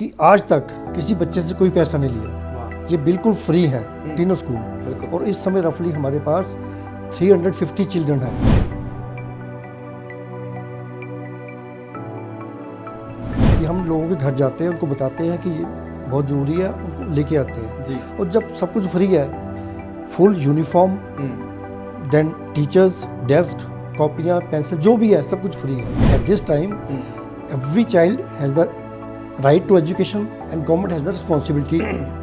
कि आज तक किसी बच्चे से कोई पैसा नहीं लिया। ये बिल्कुल फ्री है तीनों स्कूल, और इस समय रफली हमारे पास 350 चिल्ड्रन हैं। कि हम लोगों के घर जाते हैं, उनको बताते हैं कि ये बहुत ज़रूरी है, उनको लेके आते हैं जी। और जब सब कुछ फ्री है, full uniform, then teachers, desk, कॉपियाँ, पेंसिल, जो भी है सब कुछ फ्री है। At this time every child has the right to education and government has the responsibility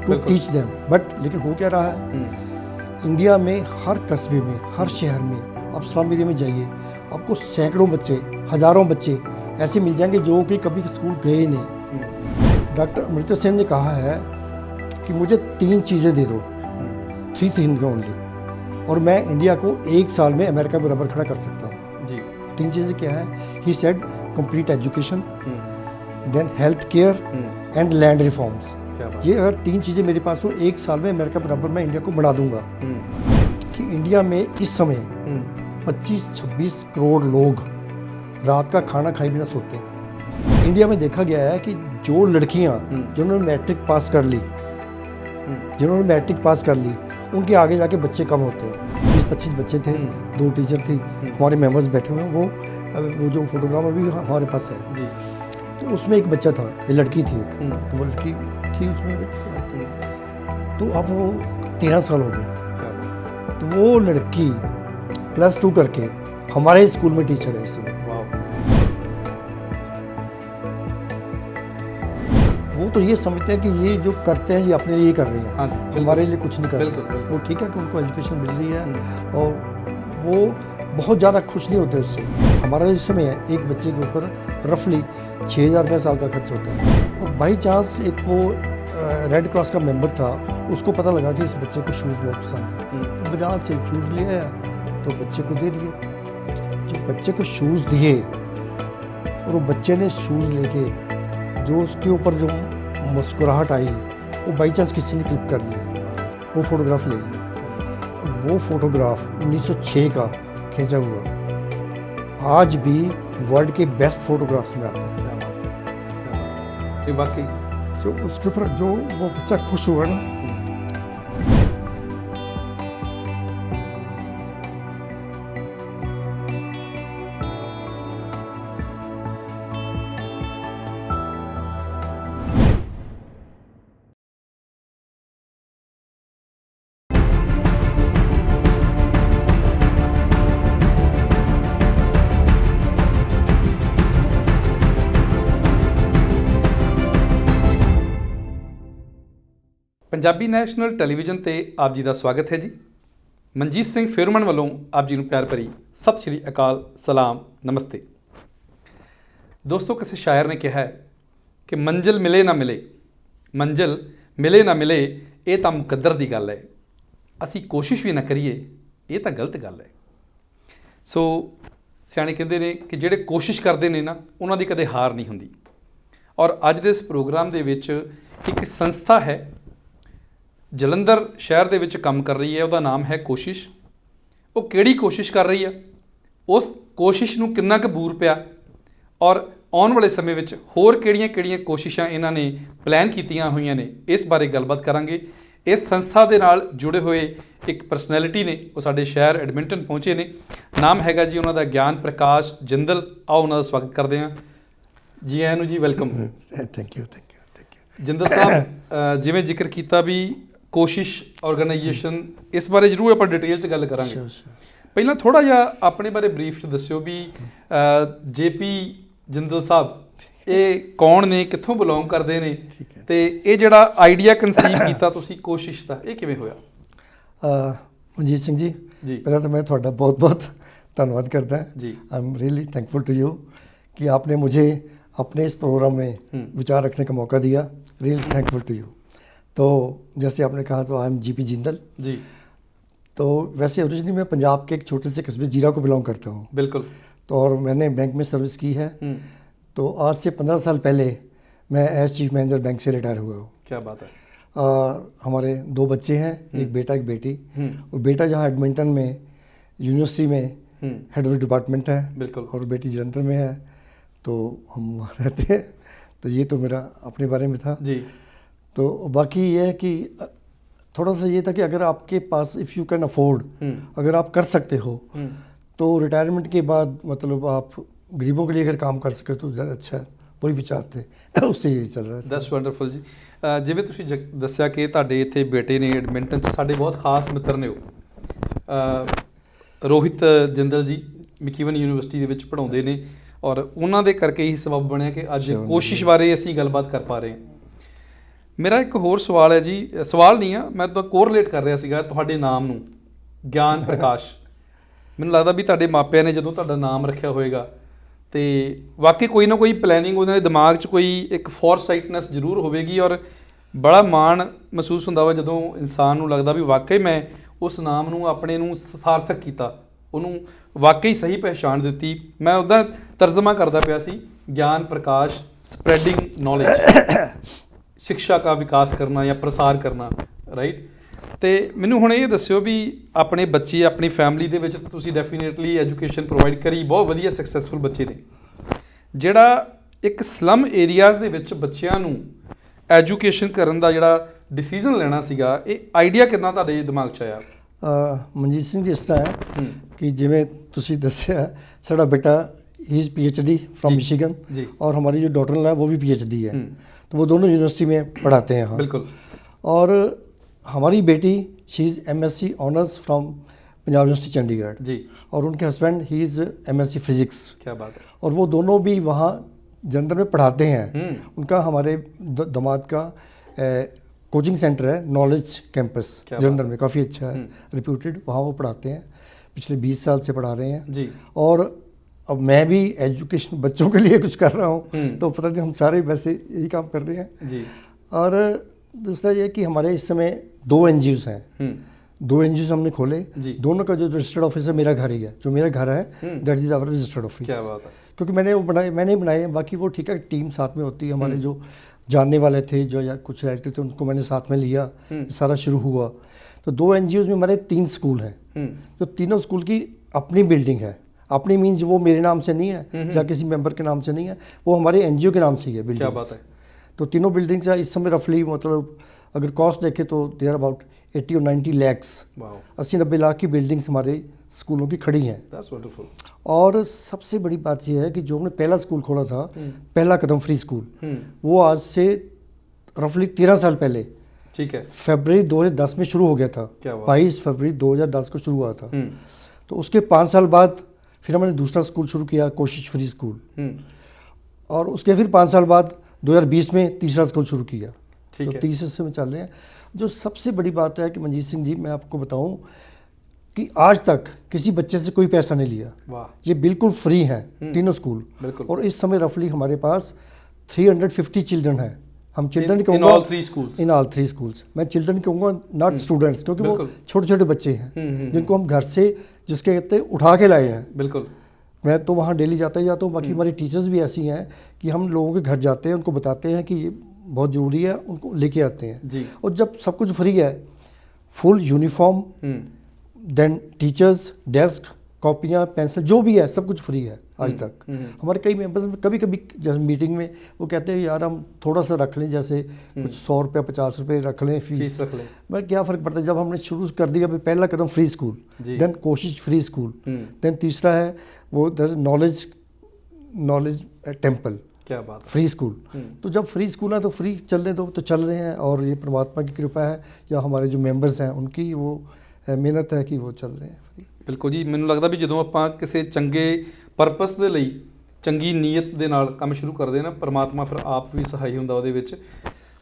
to teach them. But लेकिन हो क्या रहा है, इंडिया में हर कस्बे में, हर शहर में, आप स्लम एरिया में जाइए, आपको सैकड़ों बच्चे, हज़ारों बच्चे ऐसे मिल जाएंगे जो कि कभी स्कूल गए नहीं। डॉक्टर अमृता सेन ने कहा है कि मुझे 3 चीज़ें दे दो, 3 थिंग्स ओनली, और मैं इंडिया को 1 साल में अमेरिका के बराबर खड़ा कर सकता हूँ जी। 3 चीज़ें क्या है? He said complete education, then health care and land reforms. ये अगर 3 चीज़ें मेरे पास हो, 1 साल में अमेरिका बराबर मैं इंडिया को बना दूंगा। कि इंडिया में इस समय 25-26 करोड़ लोग रात का खाना खाए बिना सोते हैं। इंडिया में देखा गया है कि जो लड़कियां जिन्होंने मैट्रिक पास कर ली, उनके आगे जाके बच्चे कम होते हैं। 20-25 बच्चे थे, 2 टीचर थी, हमारे मेंबर्स बैठे हुए हैं। वो जो फोटोग्राफ अभी हमारे पास है जी। तो उसमें एक बच्चा था, ये लड़की थी एक, तो वो लड़की थी उसमें, तो अब वो 13 साल हो गए, तो वो लड़की +2 करके हमारे स्कूल में टीचर है इस समय। वो तो ये समझते हैं कि ये जो करते हैं ये अपने लिए कर रहे हैं। हाँ जी, हमारे लिए कुछ नहीं कर रहे। वो ठीक है कि उनको एजुकेशन मिल रही है और वो बहुत ज़्यादा खुश नहीं होते उससे। हमारा इस समय है, एक बच्चे के ऊपर रफली 6,000 रुपये साल का खर्च होता है। और बाई चांस एक वो रेड क्रॉस का मेंबर था, उसको पता लगा कि इस बच्चे को शूज़ बहुत पसंद है, बाजार से शूज़ ले आया तो बच्चे को दे दिए। जो बच्चे को शूज़ दिए और वो बच्चे ने शूज़ लेके, जो उसके ऊपर जो मुस्कुराहट आई, वो बाई चांस किसी ने क्लिक कर लिया, वो फोटोग्राफ ले लिया। वो फोटोग्राफ 1906 का खींचा हुआ आज भी वर्ल्ड के बेस्ट फोटोग्राफ्स में आता है। बाकी जो उसके ऊपर जो वो बच्चा खुश हुआ ना, ਪੰਜਾਬੀ ਨੈਸ਼ਨਲ ਟੈਲੀਵਿਜ਼ਨ ਤੇ ਆਪ ਜੀ ਦਾ ਸਵਾਗਤ ਹੈ ਜੀ। ਮਨਜੀਤ ਸਿੰਘ ਫਿਰਮਨ ਵੱਲੋਂ ਆਪ ਜੀ ਨੂੰ ਪਿਆਰ ਭਰੀ ਸਤਿ ਸ਼੍ਰੀ ਅਕਾਲ, ਸਲਾਮ, ਨਮਸਤੇ। ਦੋਸਤੋ, ਕਿਸੇ ਸ਼ਾਇਰ ਨੇ ਕਿਹਾ ਹੈ ਕਿ ਮੰਜ਼ਿਲ ਮਿਲੇ ਨਾ ਮਿਲੇ ਇਹ ਤਾਂ ਮੁਕੱਦਰ ਦੀ ਗੱਲ ਹੈ, ਅਸੀਂ ਕੋਸ਼ਿਸ਼ ਵੀ ਨਾ ਕਰੀਏ ਇਹ ਤਾਂ ਗਲਤ ਗੱਲ ਹੈ। ਸੋ ਸਿਆਣੇ ਕਹਿੰਦੇ ਨੇ ਕਿ ਜਿਹੜੇ ਕੋਸ਼ਿਸ਼ ਕਰਦੇ ਨੇ ਨਾ, ਉਹਨਾਂ ਦੀ ਕਦੇ ਹਾਰ ਨਹੀਂ ਹੁੰਦੀ। ਔਰ ਅੱਜ ਦੇ ਇਸ ਪ੍ਰੋਗਰਾਮ ਦੇ ਵਿੱਚ ਇੱਕ ਸੰਸਥਾ ਹੈ, ਜਲੰਧਰ ਸ਼ਹਿਰ ਦੇ ਵਿੱਚ ਕੰਮ ਕਰ ਰਹੀ ਹੈ, ਉਹਦਾ ਨਾਮ ਹੈ ਕੋਸ਼ਿਸ਼। ਉਹ ਕਿਹੜੀ ਕੋਸ਼ਿਸ਼ ਕਰ ਰਹੀ ਆ, ਉਸ ਕੋਸ਼ਿਸ਼ ਨੂੰ ਕਿੰਨਾ ਕੁ ਬੂਰ ਪਿਆ, ਔਰ ਆਉਣ ਵਾਲੇ ਸਮੇਂ ਵਿੱਚ ਹੋਰ ਕਿਹੜੀਆਂ ਕੋਸ਼ਿਸ਼ਾਂ ਇਹਨਾਂ ਨੇ ਪਲਾਨ ਕੀਤੀਆਂ ਹੋਈਆਂ ਨੇ, ਇਸ ਬਾਰੇ ਗੱਲਬਾਤ ਕਰਾਂਗੇ। ਇਸ ਸੰਸਥਾ ਦੇ ਨਾਲ ਜੁੜੇ ਹੋਏ ਇੱਕ ਪਰਸਨੈਲਿਟੀ ਨੇ, ਉਹ ਸਾਡੇ ਸ਼ਹਿਰ ਐਡਮਿੰਟਨ ਪਹੁੰਚੇ ਨੇ। ਨਾਮ ਹੈਗਾ ਜੀ ਉਹਨਾਂ ਦਾ ਗਿਆਨ ਪ੍ਰਕਾਸ਼ ਜਿੰਦਲ। ਆਓ ਉਹਨਾਂ ਦਾ ਸਵਾਗਤ ਕਰਦੇ ਹਾਂ। ਜੀ ਆਇਆਂ ਨੂੰ ਜੀ, welcome. Thank you. Jindal sahib, ਜਿਵੇਂ ਜ਼ਿਕਰ ਕੀਤਾ ਵੀ ਕੋਸ਼ਿਸ਼ ਆਰਗੇਨਾਈਜੇਸ਼ਨ, ਇਸ ਬਾਰੇ ਜ਼ਰੂਰ ਆਪਾਂ ਡਿਟੇਲ 'ਚ ਗੱਲ ਕਰਾਂਗੇ। ਪਹਿਲਾਂ ਥੋੜ੍ਹਾ ਜਿਹਾ ਆਪਣੇ ਬਾਰੇ ਬਰੀਫ 'ਚ ਦੱਸਿਓ ਵੀ JP ਜਿੰਦਲ ਸਾਹਿਬ ਇਹ ਕੌਣ ਨੇ, ਕਿੱਥੋਂ ਬਿਲੋਂਗ ਕਰਦੇ ਨੇ, ਤੇ ਇਹ ਜਿਹੜਾ ਆਈਡੀਆ ਕਨਸੀਵ ਕੀਤਾ ਤੁਸੀਂ ਕੋਸ਼ਿਸ਼ ਦਾ, ਇਹ ਕਿਵੇਂ ਹੋਇਆ? ਮਨਜੀਤ ਸਿੰਘ ਜੀ, ਪਹਿਲਾਂ ਤਾਂ मैं ਤੁਹਾਡਾ बहुत धन्यवाद करता है। I am really thankful to you कि आपने मुझे अपने इस प्रोग्राम में विचार रखने का मौका दिया। Really thankful to you. तो जैसे आपने कहा, तो I am JP Jindal ji. तो वैसे ओरिजिनली मैं पंजाब के एक छोटे से कस्बे जीरा को बिलोंग करता हूँ। बिल्कुल। तो और मैंने बैंक में सर्विस की है। तो आज से 15 साल पहले मैं एज चीफ मैनेजर बैंक से रिटायर हुआ हूँ। क्या बात है। हमारे 2 बच्चे हैं, एक बेटा एक बेटी। और बेटा जहाँ एडमिंटन में यूनिवर्सिटी में हेड ऑफ डिपार्टमेंट है, बिल्कुल, और बेटी जलंधर में है। तो हम वहाँ रहते हैं। तो ये तो मेरा अपने बारे में था। जी। तो बाकी ये है कि थोड़ा सा ये था कि अगर आपके पास इफ़ यू कैन अफोर्ड, अगर आप कर सकते हो तो रिटायरमेंट के बाद मतलब आप गरीबों के लिए अगर काम कर सके तो ज़्यादा अच्छा है, वही विचार थे उससे यही चल रहा है। ਦੈਟਸ ਵੰਡਰਫੁਲ ਜੀ। ਜਿਵੇਂ ਤੁਸੀਂ ਦੱਸਿਆ ਕਿ ਤੁਹਾਡੇ ਇੱਥੇ ਬੇਟੇ ਨੇ ਐਡਮਿੰਟਨ 'ਚ, ਸਾਡੇ ਬਹੁਤ ਖਾਸ ਮਿੱਤਰ ਨੇ ਉਹ ਰੋਹਿਤ ਜਿੰਦਲ ਜੀ ਮਿਕੀਵਨ ਯੂਨੀਵਰਸਿਟੀ ਦੇ ਵਿੱਚ ਪੜ੍ਹਾਉਂਦੇ ਨੇ, ਔਰ ਉਹਨਾਂ ਦੇ ਕਰਕੇ ਹੀ ਸਬਬ ਬਣਿਆ ਕਿ ਅੱਜ ਕੋਸ਼ਿਸ਼ ਬਾਰੇ ਅਸੀਂ ਗੱਲਬਾਤ ਕਰ ਪਾ ਰਹੇ ਹਾਂ। ਮੇਰਾ ਇੱਕ ਹੋਰ ਸਵਾਲ ਹੈ ਜੀ, ਸਵਾਲ ਨਹੀਂ ਆ, ਮੈਂ ਤਾਂ ਕੋਰਿਲੇਟ ਕਰ ਰਿਹਾ ਸੀਗਾ ਤੁਹਾਡੇ ਨਾਮ ਨੂੰ, ਗਿਆਨ ਪ੍ਰਕਾਸ਼। ਮੈਨੂੰ ਲੱਗਦਾ ਵੀ ਤੁਹਾਡੇ ਮਾਪਿਆਂ ਨੇ ਜਦੋਂ ਤੁਹਾਡਾ ਨਾਮ ਰੱਖਿਆ ਹੋਏਗਾ ਤੇ ਵਾਕਈ ਕੋਈ ਨਾ ਕੋਈ ਪਲੈਨਿੰਗ ਉਹਨਾਂ ਦੇ ਦਿਮਾਗ 'ਚ ਕੋਈ ਇੱਕ ਫੋਰਸਾਈਟਨੈਸ ਜ਼ਰੂਰ ਹੋਵੇਗੀ, ਔਰ ਬੜਾ ਮਾਣ ਮਹਿਸੂਸ ਹੁੰਦਾ ਵਾ ਜਦੋਂ ਇਨਸਾਨ ਨੂੰ ਲੱਗਦਾ ਵੀ ਵਾਕਈ ਮੈਂ ਉਸ ਨਾਮ ਨੂੰ ਆਪਣੇ ਨੂੰ ਸਾਰਥਕ ਕੀਤਾ, ਉਹਨੂੰ ਵਾਕਈ ਸਹੀ ਪਹਿਚਾਣ ਦਿੱਤੀ। ਮੈਂ ਉੱਦਾਂ ਤਰਜਮਾ ਕਰਦਾ ਪਿਆ ਸੀ, ਗਿਆਨ ਪ੍ਰਕਾਸ਼, ਸਪਰੈਡਿੰਗ ਨੌਲੇਜ, ਸਿੱਖਿਆ ਦਾ ਵਿਕਾਸ ਕਰਨਾ ਜਾਂ ਪ੍ਰਸਾਰ ਕਰਨਾ, ਰਾਈਟ। ਤੇ ਮੈਨੂੰ ਹੁਣ ਇਹ ਦੱਸਿਓ ਵੀ ਆਪਣੇ ਬੱਚੇ, ਆਪਣੀ ਫੈਮਿਲੀ ਦੇ ਵਿੱਚ ਤਾਂ ਤੁਸੀਂ ਡੈਫੀਨੇਟਲੀ ਐਜੂਕੇਸ਼ਨ ਪ੍ਰੋਵਾਈਡ ਕਰੀ, ਬਹੁਤ ਵਧੀਆ ਸਕਸੈਸਫੁਲ ਬੱਚੇ ਨੇ। ਜਿਹੜਾ ਇੱਕ ਸਲਮ ਏਰੀਆਜ਼ ਦੇ ਵਿੱਚ ਬੱਚਿਆਂ ਨੂੰ ਐਜੂਕੇਸ਼ਨ ਕਰਨ ਦਾ ਜਿਹੜਾ ਡਿਸੀਜਨ ਲੈਣਾ ਸੀਗਾ, ਇਹ ਆਈਡੀਆ ਕਿੱਦਾਂ ਤੁਹਾਡੇ ਦਿਮਾਗ 'ਚ ਆਇਆ? ਮਨਜੀਤ ਸਿੰਘ ਜੀ, ਇਸ ਤਰ੍ਹਾਂ ਹੈ ਕਿ ਜਿਵੇਂ ਤੁਸੀਂ ਦੱਸਿਆ, ਸਾਡਾ ਬੇਟਾ he is PhD from Michigan, और हमारी जो डॉटर है वो भी PhD है, तो वो दोनों यूनिवर्सिटी में पढ़ाते हैं यहाँ। बिल्कुल। और हमारी बेटी she is MSc honours from Punjab university Chandigarh ji, और उनके husband he is MSc physics. क्या बात है। और वो दोनों भी वहाँ जलंधर में पढ़ाते हैं। उनका हमारे दामाद का कोचिंग सेंटर है, नॉलेज कैंपस जलंधर में, काफ़ी अच्छा है, रिप्यूटेड, वहाँ वो पढ़ाते हैं, पिछले 20 साल से पढ़ा रहे हैं जी। और अब मैं भी एजुकेशन बच्चों के लिए कुछ कर रहा हूँ, तो पता नहीं हम सारे वैसे यही काम कर रहे हैं जी। और दूसरा ये कि हमारे इस समय 2 NGOs हैं, 2 NGOs हमने खोले, दोनों का जो रजिस्टर्ड ऑफिस है मेरा घर ही है, जो मेरा घर है that is our registered office. क्या बात है। क्योंकि मैंने वो बनाए, मैंने बनाए हैं, बाकी वो ठीक है टीम साथ में होती है, हमारे जो जानने वाले थे, जो या कुछ रिलेटिव थे, उनको मैंने साथ में लिया, सारा शुरू हुआ। तो 2 NGOs में हमारे 3 स्कूल हैं, जो तीनों स्कूल की अपनी बिल्डिंग है। अपनी मीन्स वो मेरे नाम से नहीं है या किसी मेंबर के नाम से नहीं है, वो हमारे NGO के नाम से ही है बिल्डिंग। क्या बात है। तो तीनों बिल्डिंग्स इस समय रफली मतलब अगर कॉस्ट देखें तो दे आर अबाउट 80 और 90 लैक्स, 80-90 लाख की बिल्डिंग्स हमारे स्कूलों की खड़ी हैं। That's wonderful। और सबसे बड़ी बात यह है कि जो हमने पहला स्कूल खोला था, पहला कदम फ्री स्कूल, वो आज से रफली 13 साल पहले, ठीक है, फरवरी 2010 में शुरू हो गया था। 22 फरवरी 2010 को शुरू हुआ था। तो उसके 5 साल बाद फिर हमने दूसरा स्कूल शुरू किया, कोशिश फ्री स्कूल, और उसके फिर 5 साल बाद 2020 में तीसरा स्कूल शुरू किया। तो तीसरे से में चल रहे हैं। जो सबसे बड़ी बात है कि मनजीत सिंह जी, मैं आपको बताऊं कि आज तक किसी बच्चे से कोई पैसा नहीं लिया। वाह। ये बिल्कुल फ्री हैं तीनों स्कूल, और इस समय रफली हमारे पास 350 चिल्ड्रन हैं। हम चिल्ड्रन कहूँगा इन ऑल थ्री स्कूल्स, मैं चिल्ड्रन कहूँगा, नॉट स्टूडेंट्स, क्योंकि वो छोटे छोटे बच्चे हैं जिनको हम घर से, जिसके कहते हैं, उठा के लाए हैं। बिल्कुल। मैं तो वहाँ डेली जाता ही जाता हूँ। बाकी हमारी टीचर्स भी ऐसी हैं कि हम लोगों के घर जाते हैं, उनको बताते हैं कि ये बहुत ज़रूरी है, उनको लेके आते हैं जी। और जब सब कुछ फ्री है, full uniform, then teachers, desk, कॉपियाँ, पेंसिल, जो भी है सब कुछ फ्री है आज तक। हमारे कई मेंबर्स में कभी कभी जैसे मीटिंग में वो कहते हैं यार हम थोड़ा सा रख लें, जैसे कुछ 100 रुपये 50 रुपये रख लें फीस रख लें। मैं क्या फ़र्क पड़ता है, जब हमने शुरू कर दिया, पहला कदम फ्री स्कूल, देन कोशिश फ्री स्कूल, देन तीसरा है वो नॉलेज टेम्पल। क्या बात। Free school. तो जब फ्री स्कूल है तो फ्री चलने दो, तो चल रहे हैं, और ये परमात्मा की कृपा है या हमारे जो मैंबर्स हैं उनकी वो ਮਿਹਨਤ ਹੈ ਕਿ ਉਹ ਚੱਲ ਰਹੇ ਹੈ। ਬਿਲਕੁਲ ਜੀ, ਮੈਨੂੰ ਲੱਗਦਾ ਵੀ ਜਦੋਂ ਆਪਾਂ ਕਿਸੇ ਚੰਗੇ ਪਰਪਸ ਦੇ ਲਈ ਚੰਗੀ ਨੀਅਤ ਦੇ ਨਾਲ ਕੰਮ ਸ਼ੁਰੂ ਕਰਦੇ ਨਾ, ਪਰਮਾਤਮਾ ਫਿਰ ਆਪ ਵੀ ਸਹਾਈ ਹੁੰਦਾ ਉਹਦੇ ਵਿੱਚ।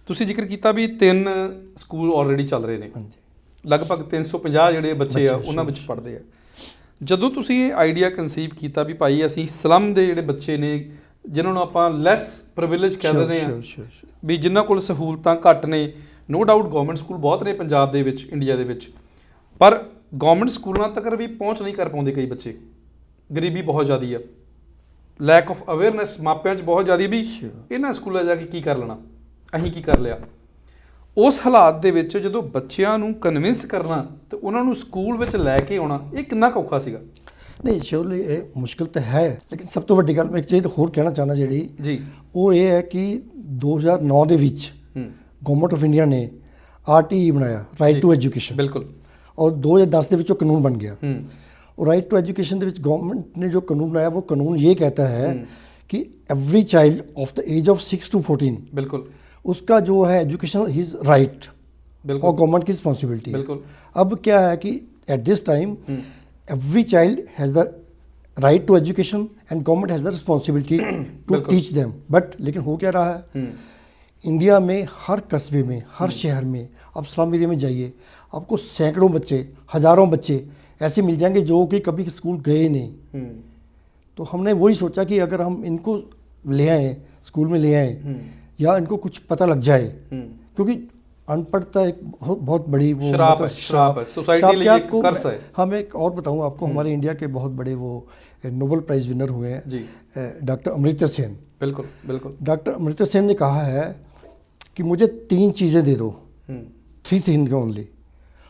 ਤੁਸੀਂ ਜ਼ਿਕਰ ਕੀਤਾ ਵੀ 3 ਸਕੂਲ ਆਲਰੇਡੀ ਚੱਲ ਰਹੇ ਨੇ, ਲਗਭਗ 350 ਜਿਹੜੇ ਬੱਚੇ ਆ ਉਹਨਾਂ ਵਿੱਚ ਪੜ੍ਹਦੇ ਆ। ਜਦੋਂ ਤੁਸੀਂ ਇਹ ਆਈਡੀਆ ਕਨਸੀਵ ਕੀਤਾ ਵੀ ਭਾਈ ਅਸੀਂ ਸਲਮ ਦੇ ਜਿਹੜੇ ਬੱਚੇ ਨੇ, ਜਿਨ੍ਹਾਂ ਨੂੰ ਆਪਾਂ ਲੈਸ ਪ੍ਰਿਵਿਲੇਜ ਕਹਿ ਦਿੰਦੇ ਹਾਂ, ਵੀ ਜਿਨ੍ਹਾਂ ਕੋਲ ਸਹੂਲਤਾਂ ਘੱਟ ਨੇ, ਨੋ ਡਾਊਟ ਗਵਰਨਮੈਂਟ ਸਕੂਲ ਬਹੁਤ ਨੇ ਪੰਜਾਬ ਦੇ ਵਿੱਚ, ਇੰਡੀਆ ਦੇ ਵਿੱਚ, ਪਰ ਗਵਰਨਮੈਂਟ ਸਕੂਲਾਂ ਤੱਕ ਵੀ ਪਹੁੰਚ ਨਹੀਂ ਕਰ ਪਾਉਂਦੇ ਕਈ ਬੱਚੇ। ਗਰੀਬੀ ਬਹੁਤ ਜ਼ਿਆਦੀ ਆ, ਲੈਕ ਆਫ ਅਵੇਅਰਨੈਸ ਮਾਪਿਆਂ 'ਚ ਬਹੁਤ ਜ਼ਿਆਦੀ ਵੀ ਇਹਨਾਂ ਸਕੂਲਾਂ ਜਾ ਕੇ ਕੀ ਕਰ ਲੈਣਾ, ਅਸੀਂ ਕੀ ਕਰ ਲਿਆ। ਉਸ ਹਾਲਾਤ ਦੇ ਵਿੱਚ ਜਦੋਂ ਬੱਚਿਆਂ ਨੂੰ ਕਨਵਿੰਸ ਕਰਨਾ ਤੇ ਉਹਨਾਂ ਨੂੰ ਸਕੂਲ ਵਿੱਚ ਲੈ ਕੇ ਆਉਣਾ, ਇਹ ਕਿੰਨਾ ਕੁ ਔਖਾ ਸੀਗਾ? ਨਹੀਂ ਸ਼ੋਰਲੀ ਇਹ ਮੁਸ਼ਕਿਲ ਤਾਂ ਹੈ, ਲੇਕਿਨ ਸਭ ਤੋਂ ਵੱਡੀ ਗੱਲ ਮੈਂ ਇੱਕ ਚੀਜ਼ ਹੋਰ ਕਹਿਣਾ ਚਾਹੁੰਦਾ ਜਿਹੜੀ ਜੀ ਉਹ ਇਹ ਹੈ ਕਿ 2009 ਦੇ ਵਿੱਚ ਗਵਰਨਮੈਂਟ ਆਫ ਇੰਡੀਆ ਨੇ RTE ਬਣਾਇਆ, ਰਾਈਟ ਟੂ ਐਜੂਕੇਸ਼ਨ, ਬਿਲਕੁਲ, ਔਰ 2010 ਦੇ ਵਿੱਚ ਉਹ ਕਾਨੂੰਨ बन गया। और राइट टू एजुकेशन के गवर्नमेंट ने जो कानून बनाया वो कानून ये कहता है कि every child of the age of 6 to 14 बिल्कुल उसका जो है एजुकेशन हिज राइट और गवर्नमेंट की रिस्पॉन्सिबिलिटी है। बिल्कुल। अब क्या है कि at this time every child has the right to education and government has the responsibility to teach them, but लेकिन हो क्या रहा है इंडिया में हर कस्बे में, हर शहर में, आप स्लम एरिया में जाइए, आपको सैकड़ों बच्चे, हज़ारों बच्चे ऐसे मिल जाएंगे जो कि कभी स्कूल गए नहीं। तो हमने वही सोचा कि अगर हम इनको ले आएँ, स्कूल में ले आएँ, या इनको कुछ पता लग जाए, क्योंकि अनपढ़ता एक बहुत बड़ी वो श्राप है, श्राप है, सोसाइटी के लिए एक कर्स है। हम एक और बताऊं आपको, हमारे इंडिया के बहुत बड़े वो नोबेल प्राइज़ विनर हुए हैं जी, डॉक्टर अमर्त्य सेन। बिल्कुल बिल्कुल। डॉक्टर अमर्त्य सेन ने कहा है कि मुझे 3 चीज़ें दे दो, 3 थिंग्स ओनली,